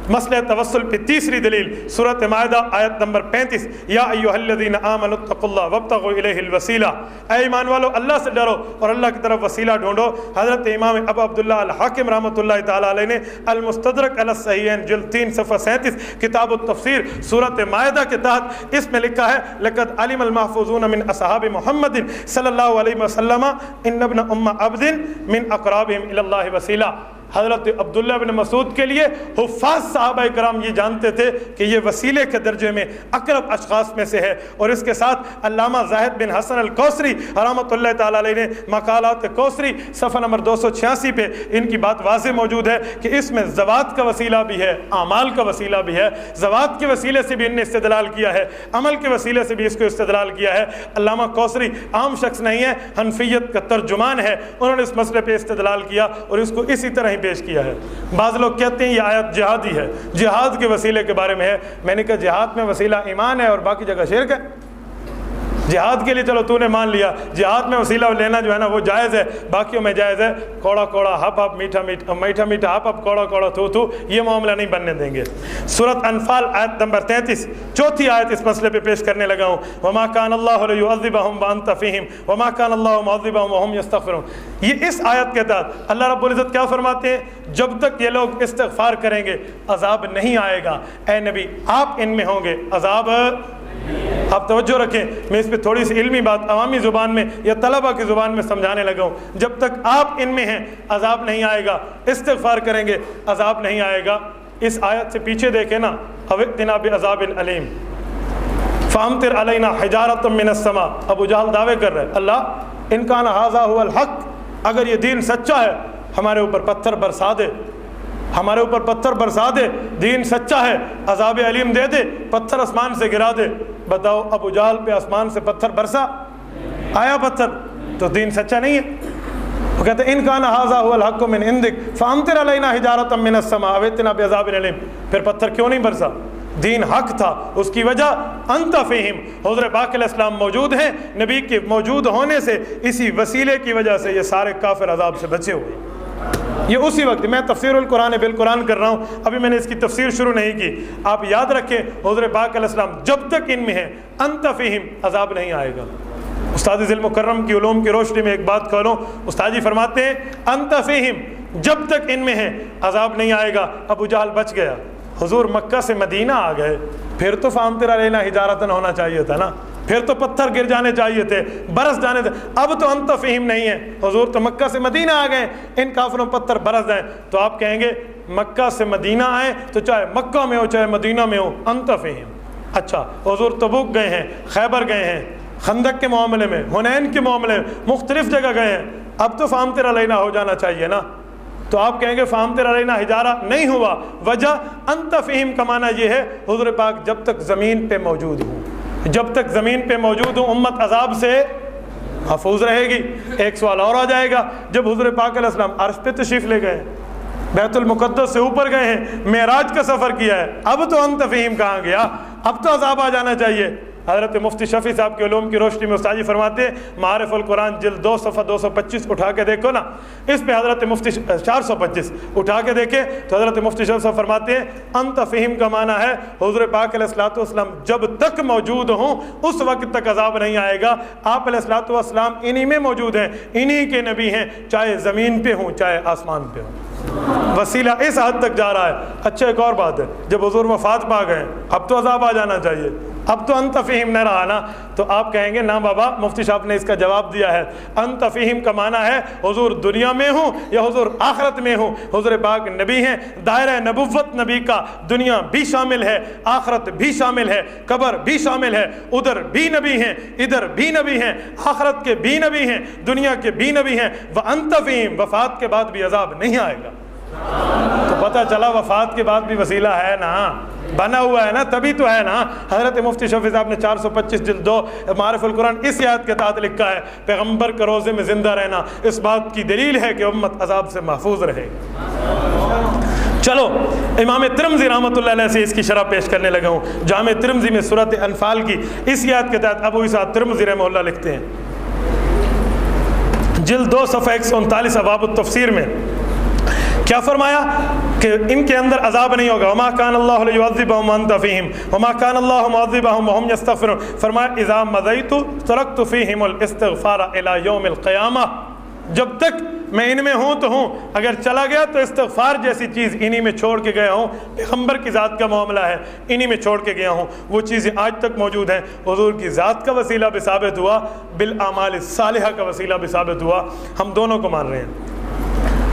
مسئلہ توسل پہ تیسری دلیل سورۃ مائدہ آیت نمبر 35، یا ایھا الذین آمنوا اتقوا اللہ وابتغوا الیہ الوسیلہ، اے ایمان والو اللہ سے ڈرو اور اللہ کی طرف وسیلہ ڈھونڈو۔ حضرت امام ابو عبداللہ الحاکم رحمۃ اللہ تعالیٰ علیہ نے المستدرک علی الصحیحین جلد 3 صفحہ 37 کتاب التفسیر سورۃ مائدہ کے تحت اس میں لکھا ہے، لقد علم المحفوظون من اصحاب محمد صلی اللہ علیہ وسلم ان ابن ام عبد من اقرابہم الی اللہ وسیلہ۔ حضرت عبداللہ بن مسعود کے لیے حفاظ صحابہ کرام یہ جانتے تھے کہ یہ وسیلے کے درجے میں اقرب اشخاص میں سے ہے۔ اور اس کے ساتھ علامہ زاہد بن حسن الکوثری رحمۃ اللہ تعالیٰ علیہ نے مقالات کوثری صفحہ نمبر 286 پہ ان کی بات واضح موجود ہے کہ اس میں زوات کا وسیلہ بھی ہے، اعمال کا وسیلہ بھی ہے۔ زوات کے وسیلے سے بھی ان نے استدلال کیا ہے، عمل کے وسیلے سے بھی اس کو استدلال کیا ہے۔ علامہ کوثری عام شخص نہیں ہے، حنفیت کا ترجمان ہے، انہوں نے اس مسئلے پہ استدلال کیا اور اس کو اسی طرح پیش کیا ہے۔ بعض لوگ کہتے ہیں یہ آیت جہادی ہے، جہاد کے وسیلے کے بارے میں ہے۔ میں نے کہا جہاد میں وسیلہ ایمان ہے اور باقی جگہ شرک ہے۔ جہاد کے لیے چلو تو نے مان لیا، جہاد میں وسیلہ لینا جو ہے نا وہ جائز ہے، باقیوں میں جائز ہے۔ کوڑا کوڑا ہپ ہپ، میٹھا میٹھا، میٹھا میٹھا ہپ ہپ، کوڑا کوڑا تھو تھو، یہ معاملہ نہیں بننے دیں گے۔ سورۃ انفال آیت نمبر 33، چوتھی آیت اس مسئلے پہ پیش کرنے لگا ہوں۔ وما کان اللہ لیعذبہم وانت فیہم وما کان اللہ معذبہم وہم یستغفرون۔ یہ اس آیت کے تحت اللہ رب العزت کیا فرماتے ہیں؟ جب تک یہ لوگ استغفار کریں گے عذاب نہیں آئے گا۔ اے نبی آپ ان میں ہوں گے، عذاب آپ توجہ رکھیں، میں اس پہ تھوڑی سی علمی بات عوامی زبان میں یا طلبہ کی زبان میں سمجھانے لگا ہوں۔ جب تک آپ ان میں ہیں عذاب نہیں آئے گا، استغفار کریں گے عذاب نہیں آئے گا۔ اس آیت سے پیچھے دیکھیں نا، اوِئْتِنَا بِعَذَابٍ أَلِيمٍ فَأَمْطِرْ عَلَيْنَا حِجَارَةً مِّنَ السَّمَاءِ۔ ابو جہل دعوے کر رہے، اللہ إِن كَانَ هَذَا هُوَ الْحَقُّ، اگر یہ دین سچا ہے ہمارے اوپر پتھر برسا دے، ہمارے اوپر پتھر برسا دے، دین سچا ہے عذاب علیم دے دے، پتھر آسمان سے گرا دے۔ بتاؤ ابو جہل پہ آسمان سے پتھر برسا آیا، پتھر تو دین سچا نہیں ہے۔ وہ کہتے ہیں ان کان ھذا ھو الحق من عندک فامطر علینا حجارۃ من السماء واتنا بعذاب علیم، پھر پتھر کیوں نہیں برسا؟ دین حق تھا، اس کی وجہ انت فیہم، حضور پاک علیہ السلام موجود ہیں، نبی کے موجود ہونے سے اسی وسیلے کی وجہ سے یہ سارے کافر عذاب سے بچے ہوئے۔ یہ اسی وقت میں تفسیر القرآن بالقرآن کر رہا ہوں، ابھی میں نے اس کی تفسیر شروع نہیں کی۔ آپ یاد رکھیں حضور پاک علیہ السلام جب تک ان میں ہیں انت فیہم عذاب نہیں آئے گا۔ استاد ذی المکرم کی علوم کی روشنی میں ایک بات کہوں، استاد جی فرماتے ہیں انت فیہم، جب تک ان میں ہیں عذاب نہیں آئے گا۔ ابو جہل بچ گیا، حضور مکہ سے مدینہ آ گئے، پھر تو فامطر علینا حجارۃ ہونا چاہیے تھا نا، پھر تو پتھر گر جانے چاہیے تھے، برس جانے تھے۔ اب تو انت فہیم نہیں ہے، حضور تو مکہ سے مدینہ آ گئے، ان کافروں پتھر برس جائیں تو آپ کہیں گے مکہ سے مدینہ آئیں تو چاہے مکہ میں ہو چاہے مدینہ میں ہو انت فہیم۔ اچھا حضور تبوک گئے ہیں، خیبر گئے ہیں، خندق کے معاملے میں، حنین کے معاملے میں، مختلف جگہ گئے ہیں، اب تو فامطر علینا ہو جانا چاہیے نا۔ تو آپ کہیں گے فامطر علینا حجارہ نہیں ہوا، وجہ انت فہیم کا معنی یہ ہے حضور پاک جب تک زمین پہ موجود ہوں، جب تک زمین پہ موجود ہوں امت عذاب سے محفوظ رہے گی۔ ایک سوال اور آ جائے گا، جب حضور پاک علیہ السلام عرش پہ تشریف لے گئے، بیت المقدس سے اوپر گئے ہیں، معراج کا سفر کیا ہے، اب تو انت فہیم کہاں گیا؟ اب تو عذاب آ جانا چاہیے۔ حضرت مفتی شفیع صاحب کے علوم کی روشنی میں استاد جی فرماتے ہیں، معارف القرآن جلد 2 صفحہ 225 اٹھا کے دیکھو نا، اس پہ حضرت مفتی 425 اٹھا کے دیکھیں تو حضرت مفتی شفیع صاحب فرماتے ہیں انت فہیم کا معنی ہے حضور پاک علیہ الصلوۃ والسلام جب تک موجود ہوں اس وقت تک عذاب نہیں آئے گا۔ آپ علیہ الصلوۃ والسلام انہی میں موجود ہیں، انہی کے نبی ہیں، چاہے زمین پہ ہوں چاہے آسمان پہ ہوں۔ وسیلہ اس حد تک جا رہا ہے۔ اچھا ایک اور بات ہے، جب حضور وفات پا گئے اب تو عذاب آ جانا چاہیے، اب تو انت فہیم نہ رہا نا۔ تو آپ کہیں گے نا بابا، مفتی صاحب نے اس کا جواب دیا ہے، انت فہیم کا معنی ہے حضور دنیا میں ہوں یا حضور آخرت میں ہوں، حضور پاک نبی ہیں، دائرہ نبوت نبی کا دنیا بھی شامل ہے، آخرت بھی شامل ہے، قبر بھی شامل ہے، ادھر بھی نبی ہیں ادھر بھی نبی ہیں، آخرت کے بھی نبی ہیں دنیا کے بھی نبی ہیں۔ وانت فہیم، وفات کے بعد بھی عذاب نہیں آئے گا۔ تو پتہ چلا وفات کے بعد بھی وسیلہ ہے نا، بنا ہوا ہے نا، تبھی تو ہے نا۔ حضرت مفتی شفیع صاحب نے 425 جلد 2 معارف القرآن اس آیت کے تحت لکھا ہے، پیغمبر کے روزے میں زندہ رہنا اس بات کی دلیل ہے کہ امت عذاب سے محفوظ رہے۔ چلو امام ترمذی رحمۃ اللہ علیہ سے اس کی شرح پیش کرنے لگا ہوں۔ جامع ترمذی میں سورۃ انفال کی اس آیت کے تحت ابو عیسیٰ ترمذی رحمہ اللہ لکھتے ہیں، جلد 2 صفحہ 139 ابواب التفسیر میں کیا فرمایا کہ ان کے اندر عذاب نہیں ہوگا۔ وما کان اللہ لیعذبہم وانت فیہم وما کان اللہ معذبہم وہم یستغفرون۔ فرمایا اذا مضیت ترکت فیہم الاستغفار الی یوم القیامہ، جب تک میں ان میں ہوں تو ہوں، اگر چلا گیا تو استغفار جیسی چیز انہی میں چھوڑ کے گیا ہوں، پیغمبر کی ذات کا معاملہ ہے، انہی میں چھوڑ کے گیا ہوں، وہ چیزیں آج تک موجود ہیں۔ حضور کی ذات کا وسیلہ بھی ثابت ہوا، بالاعمال الصالحہ کا وسیلہ بھی ثابت ہوا، ہم دونوں کو مان رہے ہیں۔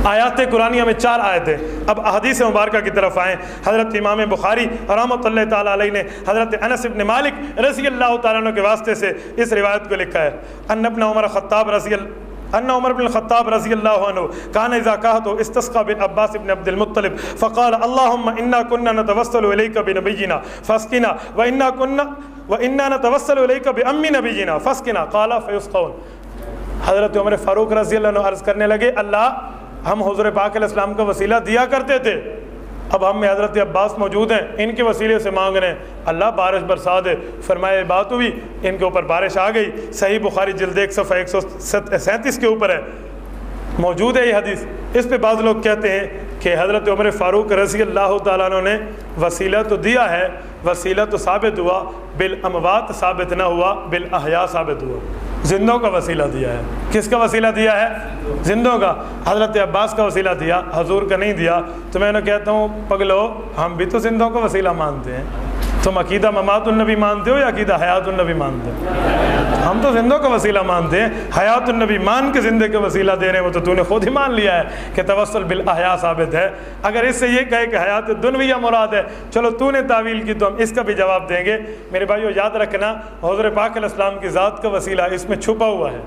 آیات قرآنیہ میں 4 آیتیں۔ اب احادیث مبارکہ کی طرف آئیں۔ حضرت امام بخاری رحمۃ اللہ تعالیٰ علیہ نے حضرت انس بن مالک رضی اللہ تعالیٰ عنہ کے واسطے سے اس روایت کو لکھا ہے، ان ابن عمر بن الخطاب رضی اللہ عنہ کان اذا کہت استسقى بالعباس بن عبد المطلب فقال اللهم انا كنا نتوسل اليك بنبينا فاسقنا وانا نتوسل اليك بام نبينا فاسقنا قال فيسقون۔ حضرت عمر فاروق رضی اللہ عنہ عرض کرنے لگے، اللہ ہم حضور پاک علیہ السلام کا وسیلہ دیا کرتے تھے، اب ہم میں حضرت عباس موجود ہیں، ان کے وسیلے سے مانگ رہے ہیں، اللہ بارش برسا دے۔ فرمایا بات ہوئی، ان کے اوپر بارش آ گئی۔ صحیح بخاری جلد 1 صفحہ 137 کے اوپر ہے، موجود ہے یہ حدیث۔ اس پہ بعض لوگ کہتے ہیں کہ حضرت عمر فاروق رضی اللہ تعالیٰ عنہ نے وسیلہ تو دیا ہے، وسیلہ تو ثابت ہوا، بالاموات ثابت نہ ہوا، بالاحیاء ثابت ہوا۔ زندوں کا وسیلہ دیا ہے۔ کس کا وسیلہ دیا ہے؟ زندوں کا۔ حضرت عباس کا وسیلہ دیا، حضور کا نہیں دیا۔ تو میں انہیں کہتا ہوں پگلو، ہم بھی تو زندوں کا وسیلہ مانتے ہیں، تم عقیدہ ممات النبی مانتے ہو یا عقیدہ حیات النبی مانتے ہو؟ ہم تو زندوں کا وسیلہ مانتے ہیں، حیات النبی مان کے زندے کا وسیلہ دے رہے ہیں، وہ تو نے خود ہی مان لیا ہے کہ توسل بالاحیاء ثابت ہے۔ اگر اس سے یہ کہے کہ حیات دنیویہ مراد ہے، چلو تو نے تعویل کی تو ہم اس کا بھی جواب دیں گے۔ میرے بھائیو یاد رکھنا، حضور پاک علیہ السلام کی ذات کا وسیلہ اس میں چھپا ہوا ہے۔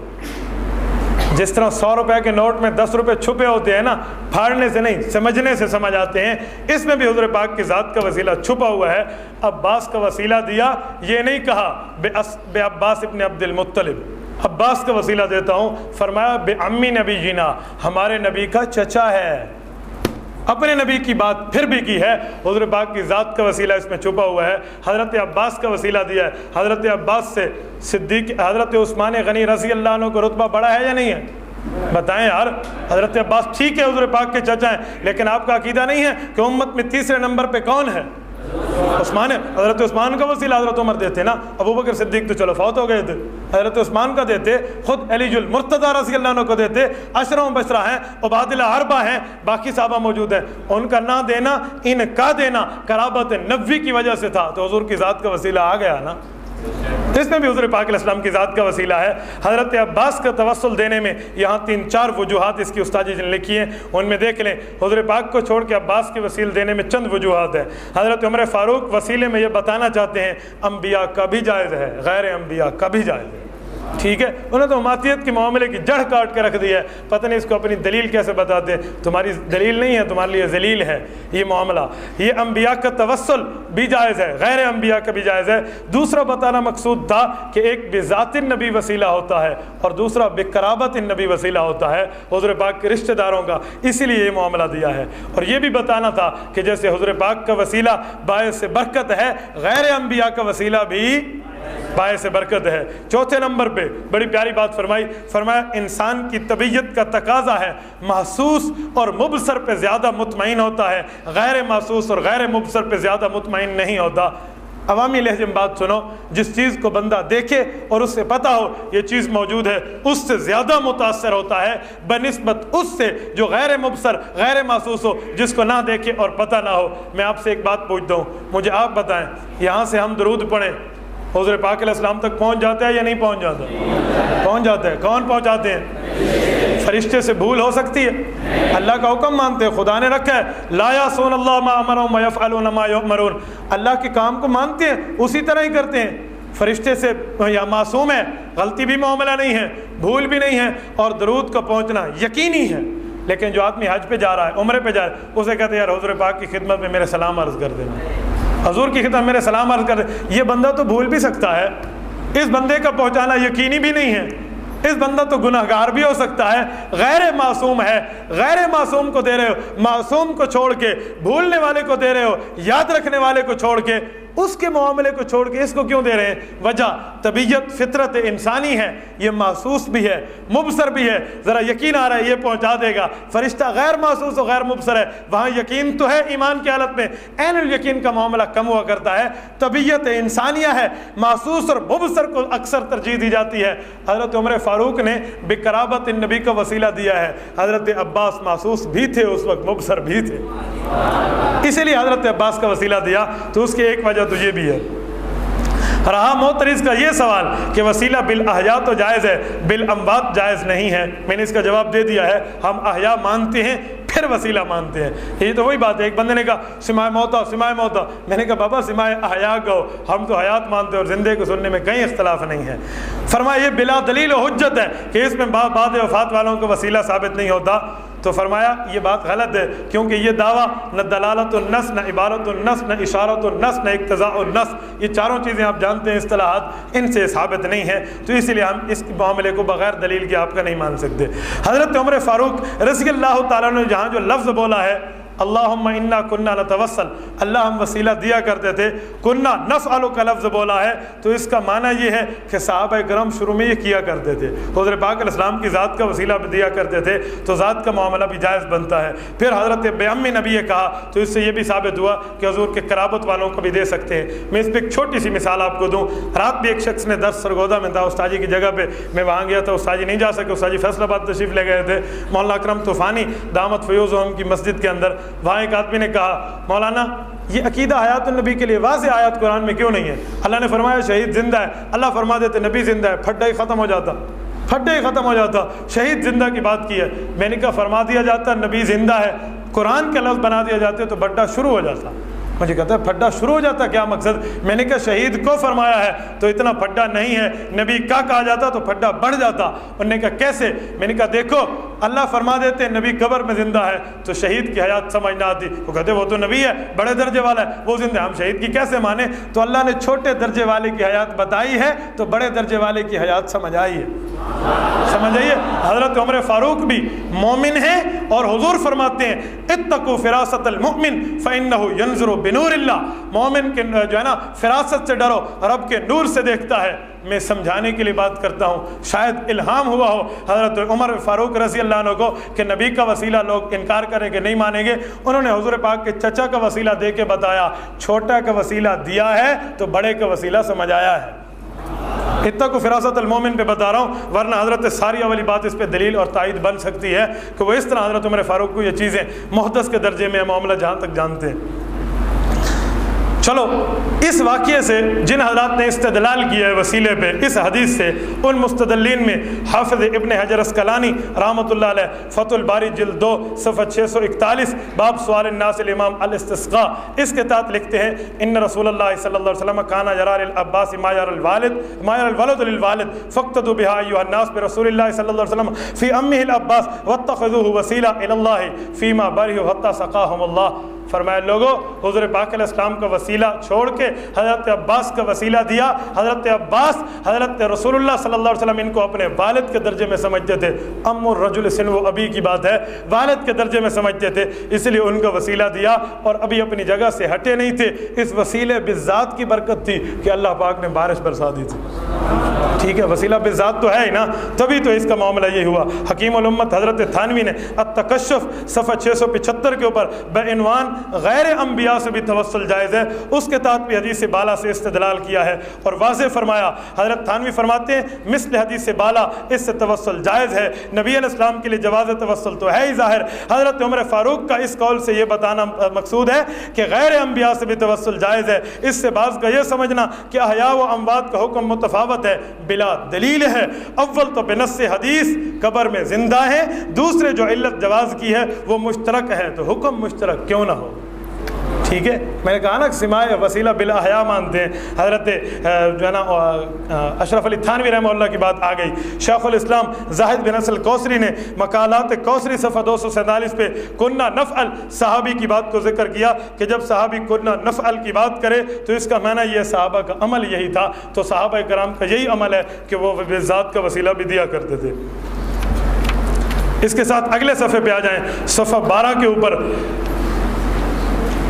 جس طرح 100 روپے کے نوٹ میں 10 روپے چھپے ہوتے ہیں نا، پھاڑنے سے نہیں سمجھنے سے سمجھ آتے ہیں، اس میں بھی حضور پاک کی ذات کا وسیلہ چھپا ہوا ہے۔ عباس کا وسیلہ دیا، یہ نہیں کہا بے عباس ابن عبد المطلب، عباس کا وسیلہ دیتا ہوں، فرمایا بے امی نبی جینا، ہمارے نبی کا چچا ہے۔ اپنے نبی کی بات پھر بھی کی ہے، حضور پاک کی ذات کا وسیلہ اس میں چھپا ہوا ہے۔ حضرت عباس کا وسیلہ دیا ہے، حضرت عباس سے صدیق حضرت عثمان غنی رضی اللہ عنہ کو رتبہ بڑا ہے یا نہیں ہے؟ بتائیں یار۔ حضرت عباس ٹھیک ہے حضور پاک کے چچا ہیں، لیکن آپ کا عقیدہ نہیں ہے کہ امت میں تیسرے نمبر پہ کون ہے؟ عثمان ہے۔ حضرت عثمان کا وسیلہ حضرت عمر دیتے نا، ابو بکر صدیق تو چلو فوت ہو گئے تھے، حضرت عثمان کا دیتے، خود علی المرتضیٰ رضی اللہ عنہ کو دیتے، عشرہ مبشرہ ہیں، عبادلہ اربعہ ہیں، باقی صحابہ موجود ہیں، ان کا نہ دینا، ان کا دینا قرابت نبوی کی وجہ سے تھا، تو حضور کی ذات کا وسیلہ آ گیا نا۔ اس میں بھی حضور پاک علیہ السلام کی ذات کا وسیلہ ہے۔ حضرت عباس کا توسل دینے میں یہاں 3-4 وجوہات اس کی استاد جی نے لکھی ہیں، ان میں دیکھ لیں۔ حضور پاک کو چھوڑ کے عباس کے وسیل دینے میں چند وجوہات ہیں۔ حضرت عمر فاروق وسیلے میں یہ بتانا چاہتے ہیں انبیاء کا بھی جائز ہے، غیر انبیاء کا بھی جائز ہے، ٹھیک ہے۔ انہوں نے تو ماتیت کے معاملے کی جڑ کاٹ کے رکھ دی ہے، پتہ نہیں اس کو اپنی دلیل کیسے بتاتے ہیں۔ تمہاری دلیل نہیں ہے، تمہارے لیے ذلیل ہے یہ معاملہ۔ یہ انبیاء کا توسل بھی جائز ہے، غیر انبیاء کا بھی جائز ہے۔ دوسرا بتانا مقصود تھا کہ ایک بذات النبی وسیلہ ہوتا ہے اور دوسرا بقرابت النبی وسیلہ ہوتا ہے، حضور پاک کے رشتہ داروں کا، اسی لیے یہ معاملہ دیا ہے۔ اور یہ بھی بتانا تھا کہ جیسے حضور پاک کا وسیلہ باعث برکت ہے، غیر انبیاء کا وسیلہ بھی باعث برکت ہے۔ چوتھے نمبر پہ بڑی پیاری بات فرمایا انسان کی طبیعت کا تقاضا ہے محسوس اور مبصر پہ زیادہ مطمئن ہوتا ہے، غیر محسوس اور غیر مبصر پہ زیادہ مطمئن نہیں ہوتا۔ عوامی لہجے میں بات سنو، جس چیز کو بندہ دیکھے اور اس سے پتہ ہو یہ چیز موجود ہے، اس سے زیادہ متاثر ہوتا ہے بنسبت اس سے جو غیر مبصر غیر محسوس ہو، جس کو نہ دیکھے اور پتہ نہ ہو۔ میں آپ سے ایک بات پوچھتا ہوں، مجھے آپ بتائیں، یہاں سے ہم درود پڑھیں، حضور پاک علیہ السلام تک پہنچ جاتا ہے یا نہیں پہنچ جاتا؟ پہنچ جاتا ہے۔ کون پہنچاتے ہیں؟ فرشتے سے بھول ہو سکتی ہے؟ اللہ کا حکم مانتے ہیں، خدا نے رکھا ہے لا یعصون اللہ ما امرهم ویفعلون ما یؤمرون، اللہ کے کام کو مانتے ہیں اسی طرح ہی کرتے ہیں۔ فرشتے سے یا معصوم ہے، غلطی بھی معاملہ نہیں ہے، بھول بھی نہیں ہے، اور درود کا پہنچنا یقینی ہے۔ لیکن جو آدمی حج پہ جا رہا ہے، عمرے پہ جا رہا ہے، اسے کہتے ہیں یار حضور پاک کی خدمت میں میرے سلام عرض کر دینا، حضور کی خدمت میرے سلام عرض کر دے۔ یہ بندہ تو بھول بھی سکتا ہے، اس بندے کا پہنچانا یقینی بھی نہیں ہے، اس بندہ تو گناہگار بھی ہو سکتا ہے، غیر معصوم ہے۔ غیر معصوم کو دے رہے ہو، معصوم کو چھوڑ کے، بھولنے والے کو دے رہے ہو، یاد رکھنے والے کو چھوڑ کے، اس کے معاملے کو چھوڑ کے اس کو کیوں دے رہے ہیں؟ وجہ طبیعت فطرت انسانی ہے، یہ محسوس بھی ہے مبصر بھی ہے، ذرا یقین آ رہا ہے یہ پہنچا دے گا۔ فرشتہ غیر محسوس و غیر مبصر ہے، وہاں یقین تو ہے ایمان کی حالت میں، عین الیقین کا معاملہ کم ہوا کرتا ہے۔ طبیعت انسانیہ ہے، محسوس اور مبصر کو اکثر ترجیح دی جاتی ہے۔ حضرت عمر فاروق نے بقرابت النبی کا وسیلہ دیا ہے، حضرت عباس محسوس بھی تھے اس وقت، مبصر بھی تھے، اسی لیے حضرت عباس کا وسیلہ دیا۔ تو اس کی ایک وجہ تو یہ بھی ہے۔ رہا معترض کا یہ سوال کہ وسیلہ بالاحیاء تو جائز ہے، بالاموات جائز نہیں ہے، میں نے اس کا جواب دے دیا ہے۔ ہم احیاء مانتے ہیں پھر وسیلہ مانتے ہیں، یہ تو وہی بات ہے۔ ایک بندے نے کہا سماع موتا سماع موتا، میں نے کہا بابا سماع احیاء کہو، ہم تو حیات مانتے ہیں اور زندے کو سننے میں کہیں اختلاف نہیں ہے۔ فرمایا یہ بلا دلیل و حجت ہے کہ اس میں بعد وفات والوں کو وسیلہ ثابت نہیں ہوتا۔ تو فرمایا یہ بات غلط ہے، کیونکہ یہ دعویٰ نہ دلالت النص، نہ عبارت النص، نہ اشارت النص، نہ اقتضاء النص، یہ چاروں چیزیں آپ جانتے ہیں اصطلاحات، ان سے ثابت نہیں ہے، تو اس لیے ہم اس معاملے کو بغیر دلیل کے آپ کا نہیں مان سکتے۔ حضرت عمر فاروق رضی اللہ تعالیٰ نے جہاں جو لفظ بولا ہے اللہم انا کننا نتوسل، اللہ ہم وسیلہ دیا کرتے تھے، کننا نفعل کا لفظ بولا ہے، تو اس کا معنی یہ ہے کہ صحابہ کرام شروع میں یہ کیا کرتے تھے، حضور پاک علیہ السلام کی ذات کا وسیلہ بھی دیا کرتے تھے، تو ذات کا معاملہ بھی جائز بنتا ہے۔ پھر حضرت بیعم نبی یہ کہا تو اس سے یہ بھی ثابت ہوا کہ حضور کے قرابت والوں کو بھی دے سکتے ہیں۔ میں اس پہ ایک چھوٹی سی مثال آپ کو دوں۔ رات بھی ایک شخص نے درس سرگودا میں تھا، استاد جی کی جگہ پہ میں وہاں گیا تھا، استاد جی نہیں جا سکے، استاد جی فیصل آباد تشریف لے گئے تھے، مولانا اکرم طوفانی دامت فیوزہم کی مسجد کے اندر۔ وہاں ایک آدمی نے کہا مولانا یہ عقیدہ حیات النبی کے لیے واضح آیات قرآن میں کیوں نہیں ہے؟ اللہ نے فرمایا شہید زندہ ہے، اللہ فرما دیتے نبی زندہ ہے، پھڈا ہی ختم ہو جاتا، پھڈا ہی ختم ہو جاتا، شہید زندہ کی بات کی ہے۔ میں نے کہا فرما دیا جاتا نبی زندہ ہے، قرآن کے لفظ بنا دیا جاتے تو بھڈا شروع ہو جاتا۔ مجھے کہتا ہے پھڈا شروع ہو جاتا کیا مقصد؟ میں نے کہا شہید کو فرمایا ہے تو اتنا پھڈا نہیں ہے، نبی کا کہا جاتا تو پھڈا بڑھ جاتا۔ انہوں نے کہا کیسے؟ میں نے کہا دیکھو اللہ فرما دیتے ہیں نبی قبر میں زندہ ہے تو شہید کی حیات سمجھ نہ آتی، وہ کہتے وہ تو نبی ہے بڑے درجے والا ہے وہ زندہ ہے، ہم شہید کی کیسے مانیں؟ تو اللہ نے چھوٹے درجے والے کی حیات بتائی ہے تو بڑے درجے والے کی حیات سمجھ آئی ہے۔ سمجھ آئیے، حضرت عمر فاروق بھی مومن ہیں اور حضور فرماتے ہیں اتقوا فراست المؤمن فإنه ينظر بنور اللہ، مومن کے جو ہے نا فراست سے ڈرو، رب کے نور سے دیکھتا ہے۔ میں سمجھانے کے لیے بات کرتا ہوں، شاید الہام ہوا ہو حضرت عمر فاروق رضی اللہ عنہ کو کہ نبی کا وسیلہ لوگ انکار کریں کہ نہیں مانیں گے، انہوں نے حضور پاک کے چچا کا وسیلہ دے کے بتایا چھوٹا کا وسیلہ دیا ہے تو بڑے کا وسیلہ سمجھ آیا ہے۔ اتقوا فراست المومن پہ بتا رہا ہوں، ورنہ حضرت ساریہ والی بات اس پہ دلیل اور تائید بن سکتی ہے کہ وہ اس طرح حضرت عمر فاروق کو یہ چیزیں محدث کے درجے میں معاملہ جہاں تک جانتے ہیں۔ چلو اس واقعے سے جن حضرات نے استدلال کیا ہے وسیلے پہ اس حدیث سے، ان مستدلین میں حافظ ابن حجر اسقلانی رحمۃ اللہ علیہ فتح الباری جلد 2 صفحہ 641 باب سوال الناس الامام الاستسقاء، اس کے تحت لکھتے ہیں ان رسول اللہ صلی اللہ علیہ وسلم کانا یرى للعباس ما يرى الولد للوالد فاقتدوا بها ایها الناس برسول اللہ صلی اللہ علیہ وسلم فی امه العباس واتخذوه وسیلہ الی اللہ فیما بره حتى سقاهم اللہ۔ فرمایا لوگوں حضور پاک علیہ السلام کا وسیلہ چھوڑ کے حضرت عباس کا وسیلہ دیا، حضرت عباس حضرت رسول اللہ صلی اللہ علیہ وسلم ان کو اپنے والد کے درجے میں سمجھتے تھے، ام الرجل سنو ابی کی بات ہے، والد کے درجے میں سمجھتے تھے، اس لیے ان کا وسیلہ دیا اور ابھی اپنی جگہ سے ہٹے نہیں تھے۔ اس وسیلے بالذات کی برکت تھی کہ اللہ پاک نے بارش برسا دی تھی، ٹھیک ہے، وسیلہ بالذات تو ہے ہی نا، تبھی تو اس کا معاملہ یہ ہوا۔ حکیم الامت حضرت تھانوی نے التکشف صفحہ 675 کے اوپر بعنوان غیر انبیاء سے بھی توسل جائز ہے، اس کے تحت بھی حدیث بالا سے استدلال کیا ہے اور واضح فرمایا۔ حضرت تھانوی فرماتے ہیں مثل حدیث بالا اس سے توسل جائز ہے، نبی علیہ السلام کے لیے جواز توسل تو ہے ہی ظاہر۔ حضرت عمر فاروق کا اس قول سے یہ بتانا مقصود ہے کہ غیر انبیاء سے بھی توسل جائز ہے، اس سے بعض کا یہ سمجھنا کہ احیاء و اموات کا حکم متفاوت ہے بلا دلیل ہے۔ اول تو بنص حدیث قبر میں زندہ ہیں، دوسرے جو علت جواز کی ہے وہ مشترک ہے، تو حکم مشترک کیوں نہ ہو؟ ٹھیک ہے، میں نے کہا نا سماع وسیلہ بالاحیاء مانتے ہیں۔ حضرت جو ہے نا اشرف علی تھانوی رحمہ اللہ کی بات آ گئی۔ شیخ الاسلام زاہد بن اصل کوثری نے مقالات کوثری صفحہ 247 پہ کنہ نفعل صحابی کی بات کو ذکر کیا کہ جب صحابی کنہ نفعل کی بات کرے تو اس کا معنی یہ صحابہ کا عمل یہی تھا، تو صحابہ کرام کا یہی عمل ہے کہ وہ ذات کا وسیلہ بھی دیا کرتے تھے۔ اس کے ساتھ اگلے صفحے پہ آ جائیں، صفحہ 12 کے اوپر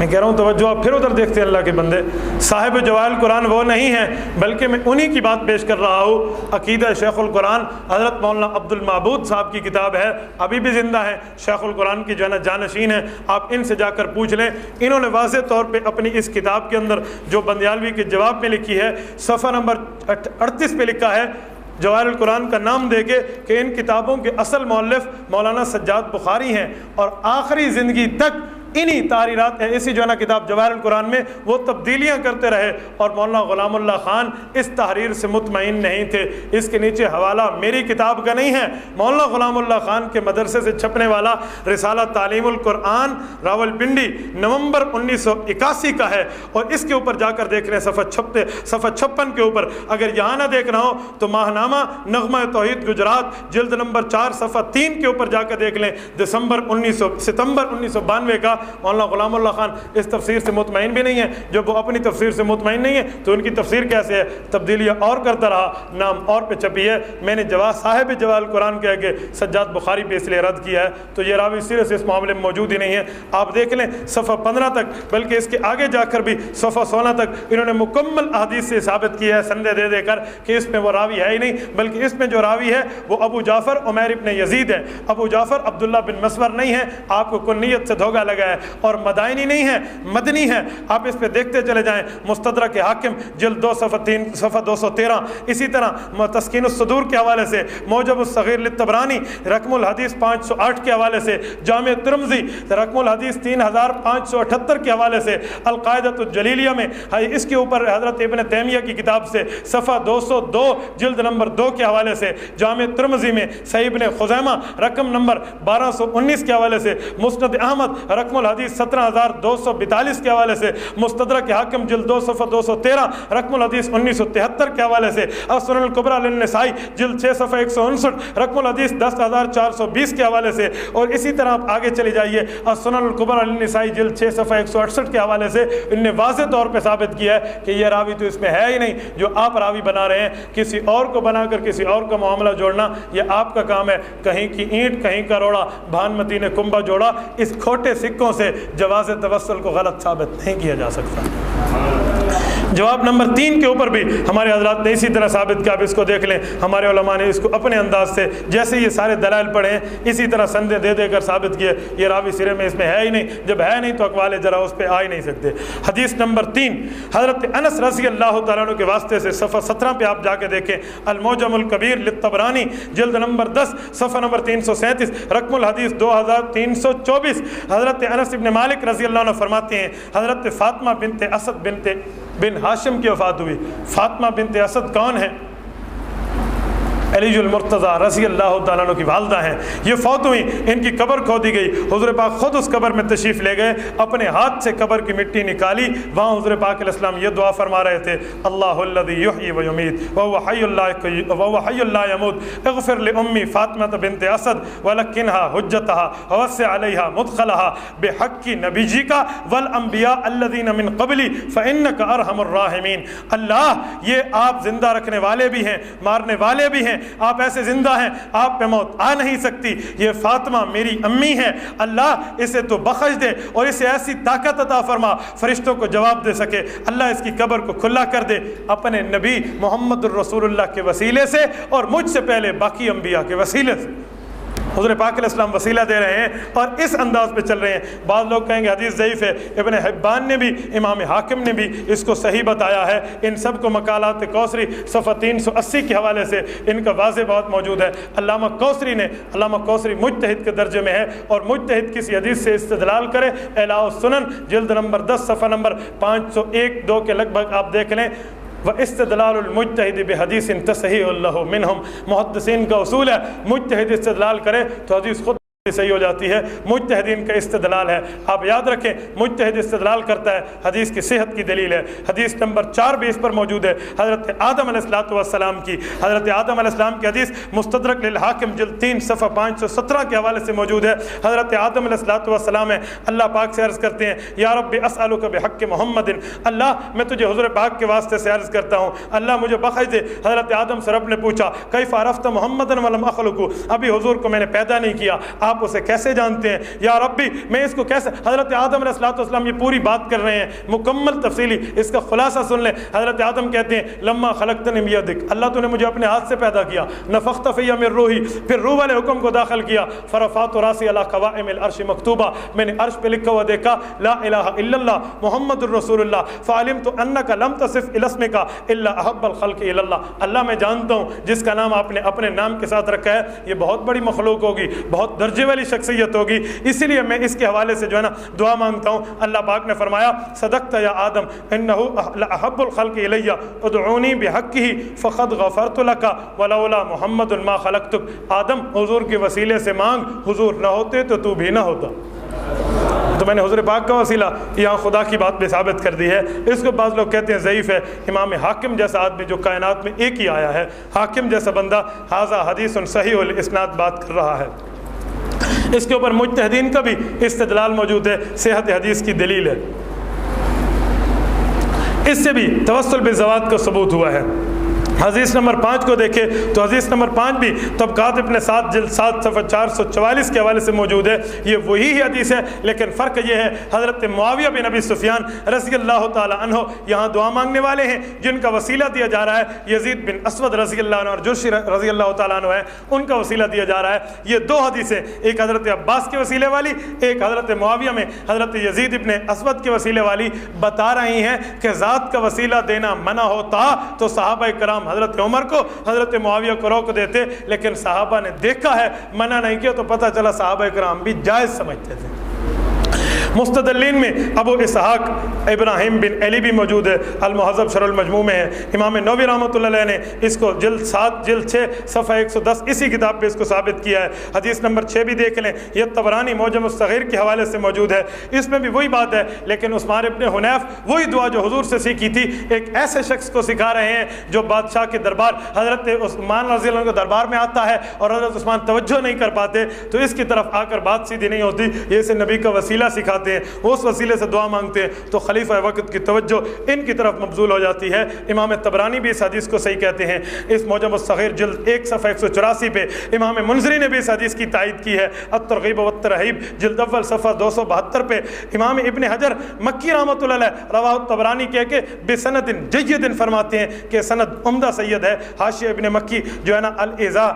میں کہہ رہا ہوں توجہ آپ پھر ادھر دیکھتے ہیں اللہ کے بندے. صاحب جواہر القرآن وہ نہیں ہیں بلکہ میں انہی کی بات پیش کر رہا ہوں. عقیدہ شیخ القرآن حضرت مولانا عبد المعبود صاحب کی کتاب ہے, ابھی بھی زندہ ہیں, شیخ القرآن کی جو ہے نا جانشین ہیں, آپ ان سے جا کر پوچھ لیں. انہوں نے واضح طور پہ اپنی اس کتاب کے اندر جو بندیالوی کے جواب میں لکھی ہے, صفحہ نمبر 38 پہ لکھا ہے جواہر القرآن کا نام دے کے کہ ان کتابوں کے اصل مؤلف مولانا سجاد بخاری ہیں اور آخری زندگی تک انہی تحریرات ایسی جو ہے نا کتاب جواہر القرآن میں وہ تبدیلیاں کرتے رہے, اور مولانا غلام اللہ خان اس تحریر سے مطمئن نہیں تھے. اس کے نیچے حوالہ میری کتاب کا نہیں ہے, مولانا غلام اللہ خان کے مدرسے سے چھپنے والا رسالہ تعلیم القرآن راولپنڈی نومبر 1981 کا ہے, اور اس کے اوپر جا کر دیکھ رہے ہیں صفحہ 56 کے اوپر. اگر یہاں نہ دیکھنا ہو تو ماہنامہ نغمہ توحید گجرات جلد نمبر 4 صفحہ 3 کے اوپر جا کر دیکھ لیں. ستمبر 1992 کا مولانا غلام اللہ خان اس تفسیر سے مطمئن بھی نہیں ہے. جب وہ اپنی تفسیر سے مطمئن نہیں ہے تو ان کی تفسیر کیسے ہے؟ تبدیلیاں اور کرتا رہا, نام اور پہ چھپی ہے. میں نے صاحب جواہر القرآن کہہ کے سجاد بخاری پہ اس لیے رد کیا ہے, تو یہ راوی سرے سے اس معاملے میں موجود ہی نہیں ہے. آپ دیکھ لیں صفحہ 15 تک, بلکہ اس کے آگے جا کر بھی صفحہ 16 تک انہوں نے مکمل احادیث سے ثابت کیا ہے سندے دے دے کر کہ اس میں وہ راوی ہے ہی نہیں, بلکہ اس میں جو راوی ہے وہ ابو جعفر عمیر ابن یزید ہے. ابو جعفر عبداللہ بن مسور نہیں ہے, آپ کو کنیت سے دھوکہ لگا ہے, اور مدائنی نہیں ہے, مدنی ہے. آپ اس پہ دیکھتے چلے جائیں, مستدرک حاکم جلد 2 صفحہ 213. اسی طرح تسکین الصدور کے حوالے سے, موجب الصغیر للطبرانی رقم الحدیث 508 کے حوالے سے, جامع ترمذی رقم الحدیث 3578 کے حوالے سے, القاعدۃ الجلیلیہ میں اس کے اوپر حضرت ابن تیمیہ کی کتاب سے صفحہ 202 جلد نمبر 2 کے حوالے سے, جامع ترمذی میں صحیح ابن خزیمہ رقم نمبر 1219 کے حوالے سے, مسند احمد رقم الحدیث 17242 کے حوالے سے, مستدرک حاکم جلد 2 صفحہ 213 رقم الحدیث 1973 کے حوالے سے, السنن الکبریٰ للنسائی جلد 6 صفحہ 159 رقم الحدیث 10420 کے حوالے سے, اور اسی طرح آپ آگے چلی جائیے السنن الکبریٰ للنسائی جلد 6 صفحہ 168 کے حوالے سے. ان نے واضح طور پہ ثابت کیا ہے کہ یہ راوی تو اس میں ہے ہی نہیں جو آپ راوی بنا رہے ہیں. کسی اور کو بنا کر کسی اور کا معاملہ جوڑنا یہ آپ کا کام ہے. کہیں کی اینٹ کہیں کا روڑا, بھانمتی نے کنبہ جوڑا. اس کھوٹے سکوں سے جواز توسل کو غلط ثابت نہیں کیا جا سکتا. جواب نمبر 3 کے اوپر بھی ہمارے حضرات نے اسی طرح ثابت کیا. آپ اس کو دیکھ لیں, ہمارے علماء نے اس کو اپنے انداز سے جیسے یہ سارے دلائل پڑھے ہیں اسی طرح سندے دے دے کر ثابت کیے. یہ راوی سرے میں اس میں ہے ہی نہیں, جب ہے نہیں تو اقوال ذرا اس پہ آ ہی نہیں سکتے. حدیث نمبر 3 حضرت انس رضی اللہ تعالیٰ عنہ کے واسطے سے صفحہ 17 پہ آپ جا کے دیکھیں, المعجم الکبیر للطبرانی جلد نمبر 10 صفحہ نمبر 337 رقم الحدیث 2324. حضرت انس بن مالک رضی اللہ عنہ فرماتے ہیں حضرت فاطمہ بنت اسد بن ہاشم کی وفات ہوئی. فاطمہ بنت اسد کون ہے؟ علی المرتضیٰ رضی اللہ تعالیٰ عنہ کی والدہ ہیں. یہ فوت ہوئی, ان کی قبر کھودی گئی. حضور پاک خود اس قبر میں تشریف لے گئے, اپنے ہاتھ سے قبر کی مٹی نکالی. وہاں حضور پاک علیہ السلام یہ دعا فرما رہے تھے, اللہ الذی یحیی و یمیت وهو حی لا یموت اغفر لأمی فاطمہ بنت اسد ولکنها حجتها ووسع علیها مدخلها بحق نبیجک والانبیاء الذین من قبلی فانک ارحم الراحمین. اللہ یہ آپ زندہ رکھنے والے بھی ہیں, مارنے والے بھی ہیں, آپ ایسے زندہ ہیں, آپ پہ موت آ نہیں سکتی. یہ فاطمہ میری امی ہے, اللہ اسے تو بخش دے اور اسے ایسی طاقت عطا فرما فرشتوں کو جواب دے سکے. اللہ اس کی قبر کو کھلا کر دے اپنے نبی محمد الرسول اللہ کے وسیلے سے اور مجھ سے پہلے باقی انبیاء کے وسیلے سے. حضور پاک علیہ السلام وسیلہ دے رہے ہیں اور اس انداز پہ چل رہے ہیں. بعض لوگ کہیں گے حدیث ضعیف ہے. ابن حبان نے بھی, امام حاکم نے بھی اس کو صحیح بتایا ہے. ان سب کو مقالات کوثری صفحہ 380 کے حوالے سے ان کا واضح بات موجود ہے. علامہ کوثری مجتہد کے درجے میں ہے, اور مجتہد کسی حدیث سے استدلال کرے, اعلاء السنن جلد نمبر 10 صفحہ نمبر 501-2 کے لگ بھگ آپ دیکھ لیں. واستدلال المجتہد بحدیث تصحیح له منہم, محدثین کا اصول ہے مجتہد استدلال کرے تو حدیث خود صحیح ہو جاتی ہے. مجتہدین کا استدلال ہے, آپ یاد رکھیں مجتہد استدلال کرتا ہے, حدیث کی صحت کی دلیل ہے. حدیث نمبر 4 بھی اس پر موجود ہے, حضرت آدم علیہ السلام کی. حضرت آدم علیہ السلام کی حدیث مستدرک للحاکم جلد 3 صفحہ 517 کے حوالے سے موجود ہے. حضرت آدم علیہ السلام ہے, اللہ پاک سے عرض کرتے ہیں یا رب اسألک بحق محمد, اللہ میں تجھے حضور پاک کے واسطے سے عرض کرتا ہوں اللہ مجھے بخش دے. حضرت آدم سے رب نے پوچھا کیف عرفت محمدا ولم اخلقہ, ابھی حضور کو میں نے پیدا نہیں کیا, آپ اسے کیسے جانتے ہیں؟ یا ربی میں اس کو کیسے؟ حضرت آدم علیہ السلام یہ پوری بات کر رہے ہیں مکمل تفصیلی، اس کا خلاصہ سن لیں۔ حضرت آدم کہتے ہیں لما خلقتنی بیدک، اللہ تو نے مجھے اپنے ہاتھ سے پیدا کیا، نفخت فی من روحی، پھر روح والے حکم کو داخل کیا، فرفعت راسی علی قوائم العرش مکتوبہ، میں نے عرش پہ لکھا ہوا دیکھا لا الہ الا اللہ محمد الرسول اللہ، فعلمت انک لم تصف الاسمک الا احب الخلق الی اللہ، اللہ میں جانتا ہوں جس کا نام آپ نے اپنے نام کے ساتھ رکھا ہے یہ بہت بڑی مخلوق ہوگی، بہت درجے والی شخصیت ہوگی، اسی لیے میں اس کے حوالے سے جو ہے نا دعا مانگتا ہوں۔ اللہ پاک نے فرمایا صدقت یا آدم انہ احب الخلق الی ادعونی بحقہ فقد غفرت لک ولولا محمد ما خلقتک، آدم حضور کے وسیلے سے مانگ، حضور نہ ہوتے تو تو بھی نہ ہوتا۔ تو میں نے حضور پاک کا وسیلہ یہاں خدا کی بات پہ ثابت کر دی ہے۔ اس کو بعض لوگ کہتے ہیں ضعیف ہے۔ امام حاکم جیسا آدمی جو کائنات میں ایک ہی آیا ہے، حاکم جیسا بندہ ھذا حدیث صحیح الاسناد بات کر رہا ہے۔ اس کے اوپر مجتہدین کا بھی استدلال موجود ہے، صحت حدیث کی دلیل ہے، اس سے بھی توسل بالزوات کا ثبوت ہوا ہے۔ حدیث نمبر 5 کو دیکھیں تو حدیث نمبر 5 بھی طبقات ابن 7 جلد 7 صفحہ 444 کے حوالے سے موجود ہے۔ یہ وہی حدیث ہے لیکن فرق یہ ہے حضرت معاویہ بن ابی سفیان رضی اللہ تعالی عنہ یہاں دعا مانگنے والے ہیں، جن کا وسیلہ دیا جا رہا ہے یزید بن اسود رضی اللہ عنہ اور جرشی رضی اللہ تعالی عنہ ہے، ان کا وسیلہ دیا جا رہا ہے۔ یہ دو حدیثیں، ایک حضرت عباس کے وسیلے والی، ایک حضرت معاویہ میں حضرت یزید ابن اسود کے وسیلے والی، بتا رہی ہیں کہ ذات کا وسیلہ دینا منع ہوتا تو صحابہ کرام حضرت عمر کو حضرت معاویہ کو روک دیتے، لیکن صحابہ نے دیکھا ہے منع نہیں کیا تو پتہ چلا صحابہ کرام بھی جائز سمجھتے تھے۔ مستدلین میں ابو اسحاق ابراہیم بن علی بھی موجود ہے، المہذب شرح المجموع میں ہے۔ امام نووی رحمۃ اللہ علیہ نے اس کو جلد 7 جلد 6 صفحہ 110 اسی کتاب پہ اس کو ثابت کیا ہے۔ حدیث نمبر 6 بھی دیکھ لیں، یہ طبرانی معجم الصغیر کے حوالے سے موجود ہے، اس میں بھی وہی بات ہے، لیکن عثمان ابن حنیف وہی دعا جو حضور سے سیکھی تھی ایک ایسے شخص کو سکھا رہے ہیں جو بادشاہ کے دربار حضرت عثمان رضی اللہ عنہ کے دربار میں آتا ہے اور حضرت عثمان توجہ نہیں کر پاتے تو اس کی طرف آ کر بات سیدھی نہیں ہوتی، یہ اسے نبی کا وسیلہ سکھاتے ہیں، اس وسیلے سے دعا مانگتے ہیں تو خلیفہ وقت کی توجہ ان کی طرف مبذول ہو جاتی ہے۔ امام طبرانی بھی اس حدیث کو صحیح کہتے ہیں، اس معجم الصغیر جلد 1 صفحہ 184 پہ امام منذری نے بھی اس حدیث کی تائید کی ہے، الترغیب والترہیب جلد اول صفحہ 272 پہ امام ابن حجر مکی رحمۃ اللہ علیہ رواہ الطبرانی کہہ کے بسند جید فرماتے ہیں کہ سند عمدہ سید ہے۔ حاشیہ ابن مکی جو ہے نا الاذا،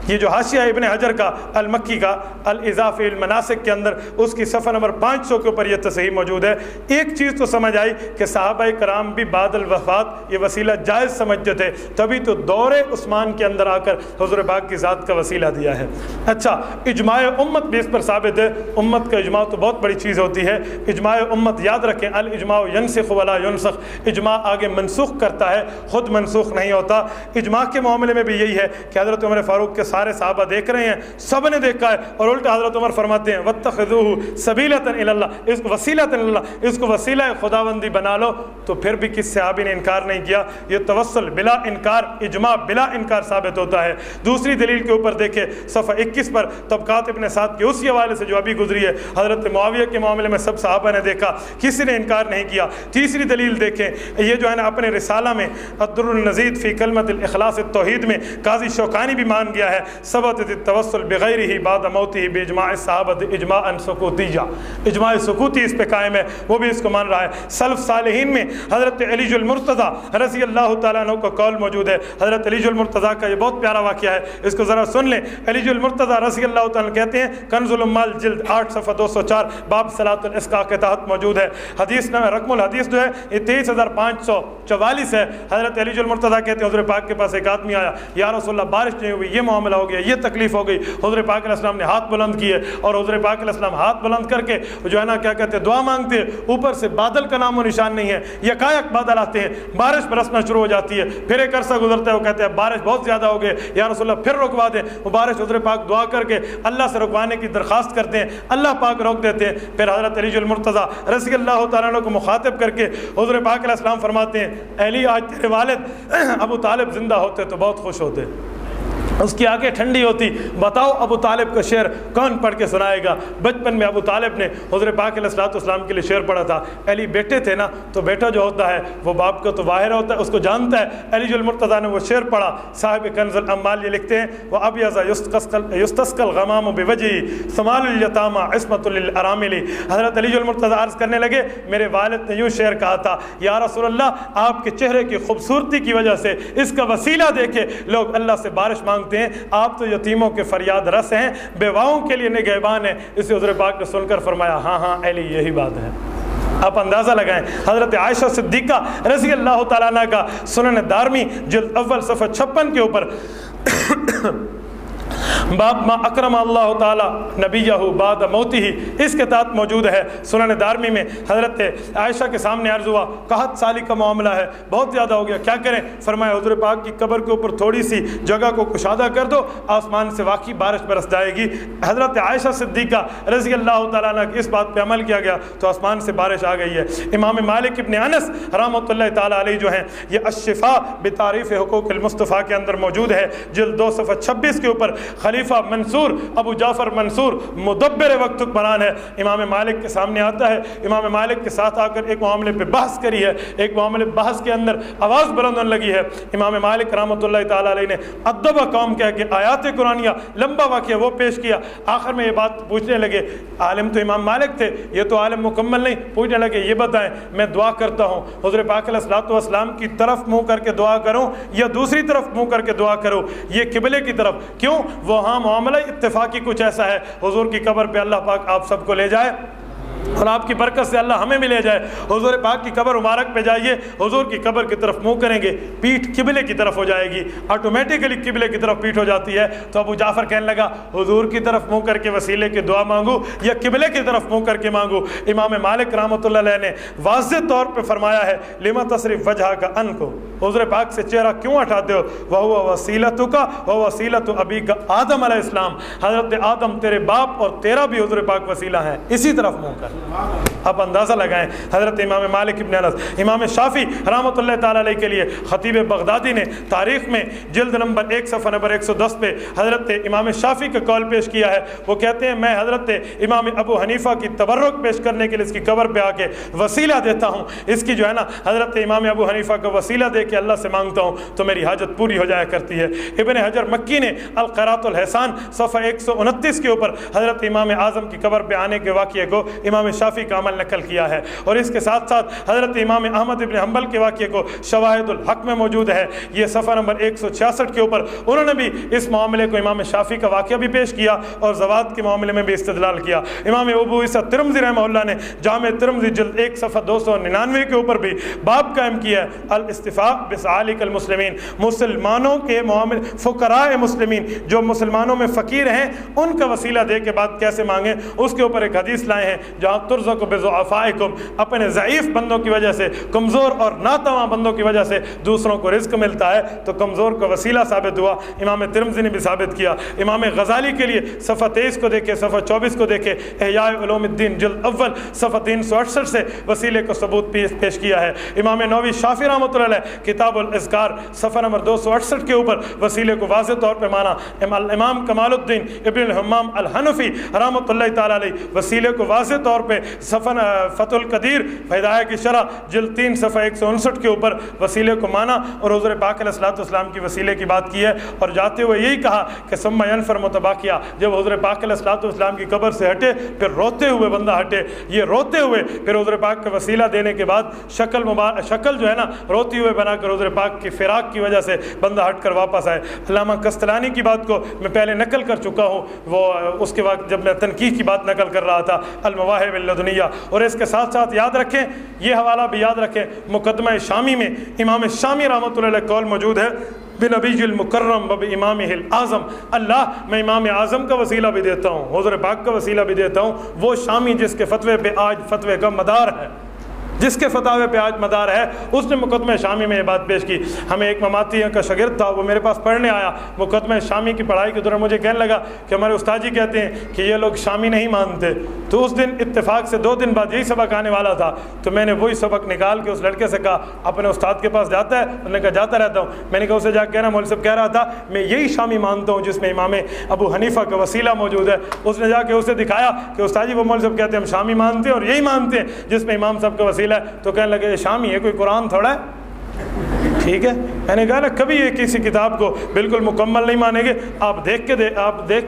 یہ جو حاشیہ ابن حجر کا المکی کا الاذا فی المناسک کے اندر اس کی صفحہ نمبر 500 کے اوپر یہ تصحیح موجود ہے۔ ایک چیز تو سمجھ آئی کہ صحابہ کرام بھی بعد الوفات یہ وسیلہ جائز سمجھتے تھے، تبھی تو دور عثمان کے اندر آ کر حضور پاک کی ذات کا وسیلہ دیا ہے۔ اچھا، اجماع امت بھی اس پر ثابت ہے۔ امت کا اجماع تو بہت بڑی چیز ہوتی ہے، اجماع امت یاد رکھیں، الاجماع ینسخ ولا ینسخ، اجماع آگے منسوخ کرتا ہے، خود منسوخ نہیں ہوتا۔ اجماع کے معاملے میں بھی یہی ہے کہ حضرت عمر فاروق کے سارے صحابہ دیکھ رہے ہیں، سب نے دیکھا ہے، اور الٹا حضرت عمر فرماتے ہیں واتخذوہ سبیلۃ الی اللہ، اس کو وسیلۃ الی اللہ، اس کو وسیلہ خداوندی بنا لو، تو پھر بھی کس صحابی نے انکار نہیں کیا۔ یہ توسل بلا انکار، اجماع بلا انکار ثابت ہوتا ہے۔ دوسری دلیل کے اوپر دیکھیں صفحہ 21 پر طبقات ابن سعد کے اسی حوالے سے جو ابھی گزری ہے، حضرت معاویہ کے معاملے میں سب صحابہ نے دیکھا، کسی نے انکار نہیں کیا۔ تیسری دلیل دیکھیں، یہ جو ہے نا اپنے رسالہ میں الدر النزید فی کلمۃ الاخلاص التوحید میں قاضی شوکانی بھی مان گیا ہے، ثبت التوسل بغیرہ بعد موتہ باجماع الصحابۃ اجماعا سکوتیہ، اجماع سکوتی اس پہ قائم ہے، وہ بھی اس کو مان رہا ہے۔ سلف صالحین میں حضرت علی المرتضیٰ رضی اللہ تعالیٰ عنہ کا قول موجود ہے۔ حضرت علی المرتضیٰ کا یہ بہت پیارا واقعہ ہے، اس کو ذرا سن لیں۔ علی المرتضیٰ رضی اللہ تعالیٰ عنہ کہتے ہیں، کنز العمال جلد 8 صفحہ 204 باب صلاۃ الاسقاء کے تحت موجود ہے۔ حدیث نام رقم الحدیث جو ہے یہ 23544 ہے۔ حضرت علی المرتضیٰ کہتے ہیں حضور پاک کے پاس ایک آدمی آیا، یا رسول اللہ بارش نہیں ہوئی، یہ معاملہ ہو گیا، یہ تکلیف ہو گئی۔ حضور پاک علیہ السلام نے ہاتھ بلند کیے اور حضور پاک علیہ السلام ہاتھ بلند کر کے جو ہے نا کیا کہتے ہیں دعا مانگتے ہیں، اوپر سے بادل کا نام و نشان نہیں ہے، یکایک بادل آتے ہیں، بارش برسنا شروع ہو جاتی ہے، پھر ایک عرصہ گزرتا ہے، وہ کہتے ہیں بارش بہت زیادہ ہو گئی، یا رسول اللہ پھر رکوا دیں۔ وہ بارش حضور پاک دعا کر کے اللہ سے رکوانے کی درخواست کرتے ہیں، اللہ پاک روک دیتے ہیں۔ پھر حضرت علی المرتضیٰ رضی اللہ تعالیٰ عنہ کو مخاطب کر کے حضور پاک علیہ السلام فرماتے ہیں، علی آج تیرے والد ابو طالب زندہ ہوتے تو بہت خوش ہوتے۔ اس کی آنکھیں ٹھنڈی ہوتی، بتاؤ ابو طالب کا شعر کون پڑھ کے سنائے گا؟ بچپن میں ابو طالب نے حضور پاک علیہ الصلوۃ والسلام کے لیے شعر پڑھا تھا۔ علی بیٹے تھے نا، تو بیٹا جو ہوتا ہے وہ باپ کا تو باہر ہوتا ہے، اس کو جانتا ہے۔ علی المرتضیٰ نے وہ شعر پڑھا، صاحب کنز الاموال یہ لکھتے ہیں وَأَبْيَضَ يُسْتَسْقَى الْغَمَامُ بِوَجْهِهِ ثَمَالُ الْيَتَامَى عِصْمَةٌ لِلْأَرَامِلِ۔ حضرت علی المرتضیٰ عرض کرنے لگے، میرے والد نے یوں شعر کہا تھا، یا رسول اللہ آپ کے چہرے کی خوبصورتی کی وجہ سے اس کا وسیلہ دیکھے لوگ اللہ سے بارش مانگتے ہیں، آپ تو یتیموں کے فریاد رس ہیں، بیواؤں کے لیے نگہبان ہیں۔ اسے حضور پاک نے سن کر فرمایا، ہاں ہاں علی یہی بات ہے۔ آپ اندازہ لگائیں، حضرت عائشہ صدیقہ رضی اللہ تعالیٰ عنہ کا سنن دارمی جلد اول صفحہ 56 کے اوپر باب ما اکرم اللہ تعالی نبیہ بعد موتہ، اس کے تحت موجود ہے سنن دارمی میں۔ حضرت عائشہ کے سامنے عرض ہوا، 61 سالی کا معاملہ ہے، بہت زیادہ ہو گیا، کیا کریں؟ فرمایا حضور پاک کی قبر کے اوپر تھوڑی سی جگہ کو کشادہ کر دو، آسمان سے واقعی بارش برس جائے گی۔ حضرت عائشہ صدیقہ رضی اللہ تعالیٰ عنہ کی اس بات پہ عمل کیا گیا تو آسمان سے بارش آ گئی ہے۔ امام مالک ابن انس رحمۃ اللہ تعالیٰ علیہ جو ہیں، یہ الشفاء بتعریف حقوق المصطفیٰ کے اندر موجود ہے، جلد 2 صفحہ 26 کے اوپر۔ خلیفہ منصور ابو جعفر منصور مدبر وقت حکمران ہے، امام مالک کے سامنے آتا ہے، امام مالک کے ساتھ آ کر ایک معاملے پہ بحث کری ہے، ایک معاملے بحث کے اندر آواز بلند ہونے لگی ہے۔ امام مالک رحمۃ اللہ تعالیٰ علیہ نے ادب قوم کہہ کے آیات قرآنیہ لمبا واقعہ وہ پیش کیا۔ آخر میں یہ بات پوچھنے لگے، عالم تو امام مالک تھے، یہ تو عالم مکمل نہیں، پوچھنے لگے یہ بتائیں میں دعا کرتا ہوں حضور پاک علیہ الصلوۃ والسلام کی طرف منہ کر کے دعا کروں یا دوسری طرف منہ کر کے دعا کروں؟ یہ قبلے کی طرف، کیوں؟ وہاں معاملہ اتفاقی کچھ ایسا ہے، حضور کی قبر پہ اللہ پاک آپ سب کو لے جائے اور آپ کی برکت سے اللہ ہمیں بھی لے جائے۔ حضور پاک کی قبر مبارک پہ جائیے، حضور کی قبر کی طرف منہ کریں گے، پیٹھ قبلے کی طرف ہو جائے گی، آٹومیٹکلی قبلے کی طرف پیٹھ ہو جاتی ہے۔ تو ابو جعفر کہنے لگا، حضور کی طرف منہ کر کے وسیلے کی دعا مانگو یا قبلے کی طرف منہ کر کے مانگو؟ امام مالک رحمۃ اللہ علیہ نے واضح طور پہ فرمایا ہے، لما تصرف وجہ کا ان کو، حضور پاک سے چہرہ کیوں ہٹاتے ہو؟ وہ وسیلت کا وہ وسیلت ابی کا آدم علیہ السلام، حضرت آدم تیرے باپ اور تیرا بھی حضور پاک وسیلہ ہیں، اسی طرف منہ کر۔ آپ اندازہ لگائیں، حضرت امام مالک ابن انس، امام شافعی رحمۃ اللہ تعالیٰ علیہ کے لیے خطیب بغدادی نے تاریخ میں جلد نمبر 1 صفحہ نمبر 110 پہ حضرت امام شافعی کا قول پیش کیا ہے۔ وہ کہتے ہیں، میں حضرت امام ابو حنیفہ کی تبرک پیش کرنے کے لیے اس کی قبر پہ آ کے وسیلہ دیتا ہوں، اس کی جو ہے نا حضرت امام ابو حنیفہ کا وسیلہ دے کے اللہ سے مانگتا ہوں تو میری حاجت پوری ہو جایا کرتی ہے۔ ابن حجر مکی نے القرات الحسان صفحہ 129 کے اوپر حضرت امام اعظم کی قبر پہ آنے کے واقعے کو امام شافعی کا عمل نقل کیا ہے، اور اس کے ساتھ ساتھ حضرت امام احمد ابن حنبل کے واقعے کو شواہد الحق میں موجود ہے، یہ صفحہ نمبر 166 کے اوپر انہوں نے بھی اس معاملے کو امام شافعی کا واقعہ بھی پیش کیا اور زوات کے معاملے میں بھی استدلال کیا۔ امام ابو عیسیٰ ترمذی رحمہ اللہ نے جامع ترمذی جلد 1 صفحہ 299 کے اوپر بھی باب قائم کیا ہے، الاستفاء بسعالک المسلمین، مسلمانوں کے معاملے، فقراء مسلمین جو مسلمانوں میں فقیر ہیں ان کا وسیلہ دے کے بعد کیسے مانگیں، اس کے اوپر ایک حدیث لائے ہیں، جہاں ترزق بضعفائکم، اپنے ضعیف بندوں کی وجہ سے، کمزور اور ناتواں بندوں کی وجہ سے دوسروں کو رزق ملتا ہے، تو کمزور کا وسیلہ ثابت ہوا، امام ترمذی نے بھی ثابت کیا۔ امام غزالی کے لیے صفحہ 23 کو دیکھے، صفحہ 24 کو دیکھے، احیاء علوم الدین جلد اول صفحہ 368 سے وسیلے کو ثبوت پیش کیا ہے۔ امام نووی شافعی رحمۃ اللہ علیہ کتاب الاذکار صفحہ نمبر 268 کے اوپر وسیلے کو واضح طور پہ مانا۔ امام کمال الدین ابن الحمام الحنفی رحمۃ اللہ تعالیٰ علیہ وسیلے کو واضح طور پہ صفحہ فتح القدیر ہدایہ کی شرح جلد 3 صفحہ 159 کے اوپر وسیلے کو مانا اور حضور پاک علیہ الصلوۃ والسلام کی وسیلے کی بات کی ہے، اور جاتے ہوئے یہی کہا کہ ثم ينفر متباکیا، جب حضور پاک علیہ الصلوۃ والسلام کی قبر سے ہٹے پھر روتے ہوئے بندہ ہٹے، یہ روتے ہوئے پھر حضور پاک کا وسیلہ دینے کے بعد شکل جو ہے نا روتی ہوئے بنا کر حضور پاک کی فراق کی وجہ سے بندہ ہٹ کر واپس آئے۔ علامہ قسطلانی کی بات کو میں پہلے نقل کر چکا ہوں، وہ اس کے بعد جب میں تنقیح کی بات نقل کر رہا تھا، المواہب اللدنیہ، اور اس کے ساتھ ساتھ یاد رکھیں، یہ حوالہ بھی یاد رکھیں، مقدمہ شامی میں امام شامی رحمۃ اللہ علیہ قول موجود ہے، بنبی المکرم و بامامہ الاعظم، اللہ میں امام اعظم کا وسیلہ بھی دیتا ہوں، حضور پاک کا وسیلہ بھی دیتا ہوں، وہ شامی جس کے فتوے پہ آج فتوے کا مدار ہے۔ جس کے فتاوے پہ آج مدار ہے، اس نے مقدمہ شامی میں یہ بات پیش کی۔ ہمیں ایک مماتی کا شاگرد تھا، وہ میرے پاس پڑھنے آیا، مقدمہ شامی کی پڑھائی کے دوران مجھے کہنے لگا کہ ہمارے استاد جی کہتے ہیں کہ یہ لوگ شامی نہیں مانتے۔ تو اس دن اتفاق سے 2 دن بعد یہی سبق آنے والا تھا، تو میں نے وہی سبق نکال کے اس لڑکے سے کہا اپنے استاد کے پاس جاتا ہے؟ انہوں نے کہا جاتا رہتا ہوں۔ میں نے کہا اسے جا کے کہنا مولوی صاحب کہہ رہا تھا میں یہی شامی مانتا ہوں جس میں امام ابو حنیفہ کا وسیلہ موجود ہے۔ اس نے جا کے اسے دکھایا کہ استاد جی وہ مولوی صاحب کہتے ہیں ہم شامی مانتے ہیں اور یہی مانتے ہیں جس میں امام صاحب کا وسیلہ ہے۔ تو کہنے لگے یہ شامی ہے، کوئی قرآن تھوڑا ہے؟ ٹھیک ہے، میں نے کہا نا کبھی یہ کسی کتاب کو بالکل مکمل نہیں مانیں گے، آپ دیکھ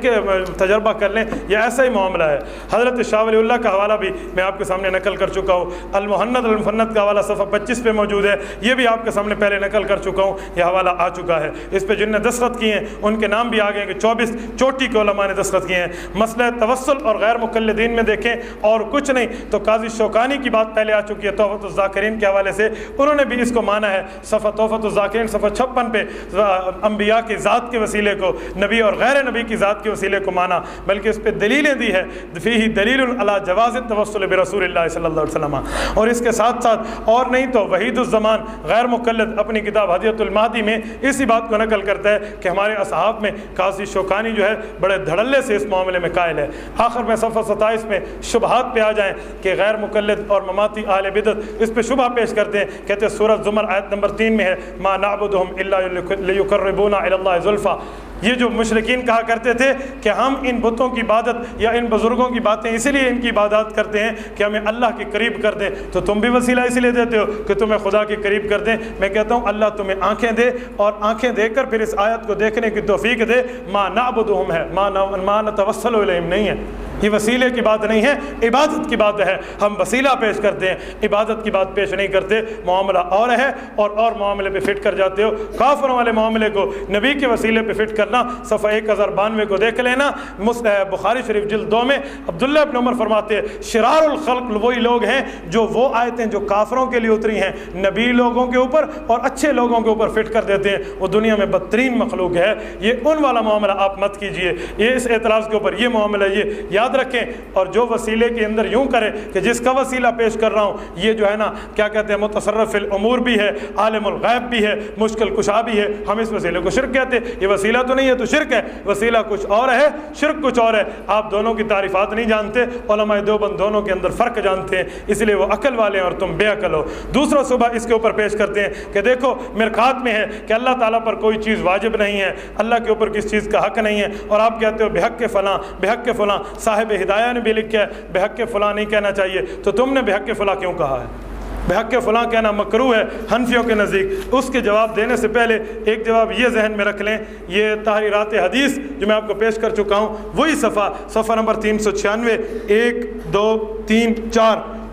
کے تجربہ کر لیں، یہ ایسا ہی معاملہ ہے۔ حضرت شاہ ولی اللہ کا حوالہ بھی میں آپ کے سامنے نقل کر چکا ہوں، المحند المفند کا حوالہ صفحہ 25 پہ موجود ہے، یہ بھی آپ کے سامنے پہلے نقل کر چکا ہوں، یہ حوالہ آ چکا ہے۔ اس پہ جن نے دستخط کیے ہیں ان کے نام بھی آ گئے کہ 24 چوٹی کے علماء نے دستخط کیے ہیں۔ مسئلہ توسل اور غیر مقلدین میں دیکھیں اور کچھ نہیں تو قاضی شوکانی کی بات پہلے آ چکی ہے تحفۃ الذاکرین کے حوالے سے، انہوں نے بھی اس کو مانا ہے۔ صفحہ تحفۃ الذاکرین صفحہ 56 پہ انبیاء کی ذات کے وسیلے کو، نبی اور غیر نبی کی ذات کے وسیلے کو مانا، بلکہ اس پہ دلیلیں دی ہے، فیہ دلیل علی جواز التوسل برسول اللہ صلی اللہ علیہ وسلم۔ اور اس کے ساتھ ساتھ اور نہیں تو وحید الزمان غیر مقلد اپنی کتاب ہدیۃ المہدی میں اسی بات کو نقل کرتا ہے کہ ہمارے اصحاب میں قاضی شوکانی جو ہے بڑے دھڑلے سے اس معاملے میں قائل ہے۔ آخر میں صفحہ 27 میں شبہات پہ آ جائیں کہ غیر مقلد اور مماتی اہل بدعت اس پہ شبہ پیش کرتے ہیں، کہتے ہیں سورۃ زمر آیت نمبر 3 میں ہے ما نعبدہم الا لیقربونا الی اللہ زلفیٰ۔ یہ جو مشرکین کہا کرتے تھے کہ ہم ان بتوں کی عبادت یا ان بزرگوں کی باتیں اسی لیے ان کی عبادت کرتے ہیں کہ ہمیں اللہ کے قریب کر دیں، تو تم بھی وسیلہ اسی لیے دیتے ہو کہ تمہیں خدا کے قریب کر دیں۔ میں کہتا ہوں اللہ تمہیں آنکھیں دے اور آنکھیں دے کر پھر اس آیت کو دیکھنے کی توفیق دے۔ ما نعبدہم ہے، ما نتوسل الیہم نہیں ہے، یہ وسیلے کی بات نہیں ہے، عبادت کی بات ہے۔ ہم وسیلہ پیش کرتے ہیں، عبادت کی بات پیش نہیں کرتے، معاملہ اور ہے اور معاملے پہ فٹ کر جاتے ہو۔ کافروں والے معاملے کو نبی کے وسیلے پہ فٹ کرنا، صفحہ 1092 کو دیکھ لینا، بخاری شریف جلد 2 میں عبداللہ ابن عمر فرماتے ہیں شرار الخلق وہی لوگ ہیں جو وہ آیتیں جو کافروں کے لیے اتری ہیں نبی لوگوں کے اوپر اور اچھے لوگوں کے اوپر فٹ کر دیتے ہیں، وہ دنیا میں بدترین مخلوق ہے۔ یہ ان والا معاملہ آپ مت کیجئے، یہ اس اعتراض کے اوپر یہ معاملہ یہ یاد رکھیں، اور جو وسیلے کے اندر یوں کرے کہ جس کا وسیلہ پیش کر رہا ہوں یہ جو ہے نا کیا کہتے ہیں متصرف الامور بھی ہے، عالم الغیب بھی ہے، مشکل کشا بھی ہے، ہم اس وسیلے کو شرک کہتے ہیں۔ یہ وسیلہ تو نہیں ہے تو شرک ہے، وسیلہ کچھ اور ہے، شرک کچھ اور ہے۔ آپ دونوں کی تعریفات نہیں جانتے، علماء دیوبند دونوں کے اندر فرق جانتے ہیں، اس لیے وہ عقل والے ہیں اور تم بے عقل ہو۔ دوسرا صبح اس کے اوپر پیش کرتے ہیں کہ دیکھو مرقات میں ہے کہ اللہ تعالیٰ پر کوئی چیز واجب نہیں ہے، اللہ کے اوپر کس چیز کا حق نہیں ہے، اور آپ کہتے ہو بحق فلاں بحق فلاں، صاحب ہدایہ نے بھی لکھا ہے بحق فلاں نہیں کہنا چاہیے، تو تم نے بحق فلاں کیوں کہا ہے؟ بحق فلاں کہنا مکروہ ہے حنفیوں کے نزدیک۔ اس کے جواب دینے سے پہلے ایک جواب یہ ذہن میں رکھ لیں، یہ تحریرات حدیث جو میں آپ کو پیش کر چکا ہوں وہی صفحہ نمبر 396 1 2 3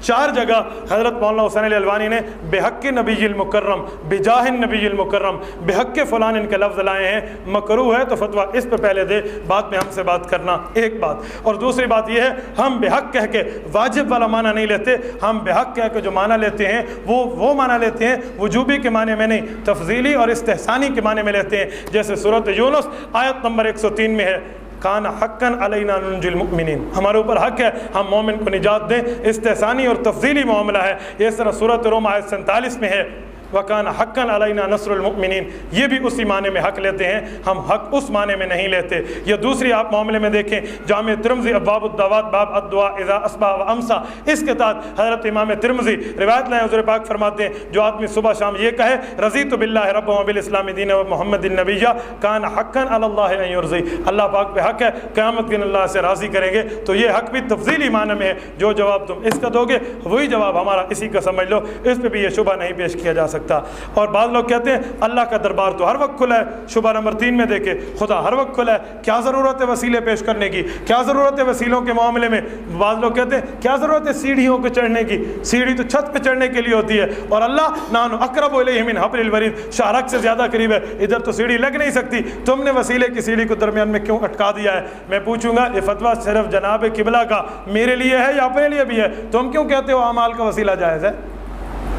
4 جگہ حضرت مولانا حسین علی الوانی نے بحق نبی المکرم بجاہ نبی المکرم بحق فلان ان کے لفظ لائے ہیں۔ مکروہ ہے تو فتویٰ اس پہ پہلے دے، بعد میں ہم سے بات کرنا، ایک بات۔ اور دوسری بات یہ ہے ہم بحق کہہ کے واجب والا معنی نہیں لیتے، ہم بحق کہہ کے جو معنی لیتے ہیں وہ معنی لیتے ہیں وجوبی کے معنی میں نہیں، تفضیلی اور استحسانی کے معنی میں لیتے ہیں، جیسے سورۃ یونس آیت نمبر 103 میں ہے کان حقا علینا ننجی المؤمنین، ہمارے اوپر حق ہے ہم مومن کو نجات دیں، استحسانی اور تفضیلی معاملہ ہے۔ اس طرح سورۃ روم آیت 47 میں ہے وَكَانَ حَقًّا عَلَيْنَا نَصْرُ الْمُؤْمِنِينَ، یہ بھی اسی معنی میں حق لیتے ہیں، ہم حق اس معنی میں نہیں لیتے۔ یا دوسری آپ معاملے میں دیکھیں جامع ترمذی ابواب الدعوات باب الدعاء اذا اصبح وامسا، اس کے تحت حضرت امام ترمذی روایت لائے، حضور پاک فرماتے ہیں جو آدمی صبح شام یہ کہے رضیت باللہ ربا وبالاسلام دینا ومحمد النبی کان حقا علی اللہ ان یرضی، اللہ پاک پہ حق ہے قیامت کے دن اللہ سے راضی کریں گے، تو یہ حق بھی تفضیلی معنی میں ہے، جو جواب تم اس کا دو گے وہی جواب ہمارا اسی کا سمجھ لو، اس پہ بھی یہ شبہ نہیں پیش کیا جا سکتا۔ اور بعض لوگ کہتے ہیں اللہ کا دربار تو ہر وقت کھلا ہے، شبہ نمبر 3 میں دیکھیں خدا ہر وقت کھلا ہے، کیا ضرورت ہے وسیلے پیش کرنے کی، کیا ضرورت ہے وسیلوں کے معاملے میں؟ بعض لوگ کہتے ہیں کیا ضرورت ہے سیڑھیوں پہ چڑھنے کی، سیڑھی تو چھت پہ چڑھنے کے لیے ہوتی ہے، اور اللہ نحن اقرب الیہ من حبل الورید، شاہرگ سے زیادہ قریب ہے، ادھر تو سیڑھی لگ نہیں سکتی، تم نے وسیلے کی سیڑھی کو درمیان میں کیوں اٹکا دیا ہے؟ میں پوچھوں گا یہ فتویٰ صرف جناب قبلہ کا میرے لیے ہے یا اپنے لیے بھی ہے؟ تم کیوں کہتے ہو اعمال کا وسیلہ جائز ہے؟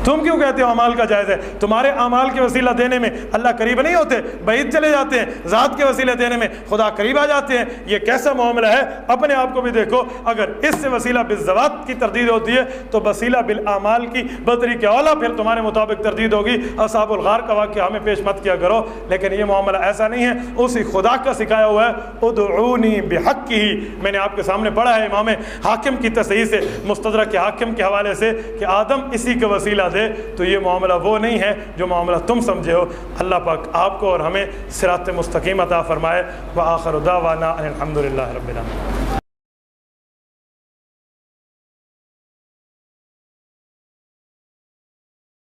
تم کیوں کہتے ہو اعمال کا جائز ہے؟ تمہارے اعمال کے وسیلہ دینے میں اللہ قریب نہیں ہوتے، بعید چلے جاتے ہیں، ذات کے وسیلے دینے میں خدا قریب آ جاتے ہیں۔ یہ کیسا معاملہ ہے؟ اپنے آپ کو بھی دیکھو، اگر اس سے وسیلہ بالذوات کی تردید ہوتی ہے تو وسیلہ بالاعمال کی بطریق اولا پھر تمہارے مطابق تردید ہوگی۔ اصحاب الغار کا واقعہ ہمیں پیش مت کیا کرو، لیکن یہ معاملہ ایسا نہیں ہے، اسی خدا کا سکھایا ہوا ہے ادعونی بحقہ۔ میں نے آپ کے سامنے پڑھا ہے امام حاکم کی تصحیح سے، مستدرک حاکم کے حوالے سے، کہ آدم اسی کا وسیلہ دے، تو یہ معاملہ وہ نہیں ہے جو معاملہ تم سمجھے ہو۔ اللہ پاک آپ کو اور ہمیں صراط مستقیم عطا فرمائے۔ وآخر دعوانا ان الحمد للہ رب العالمین۔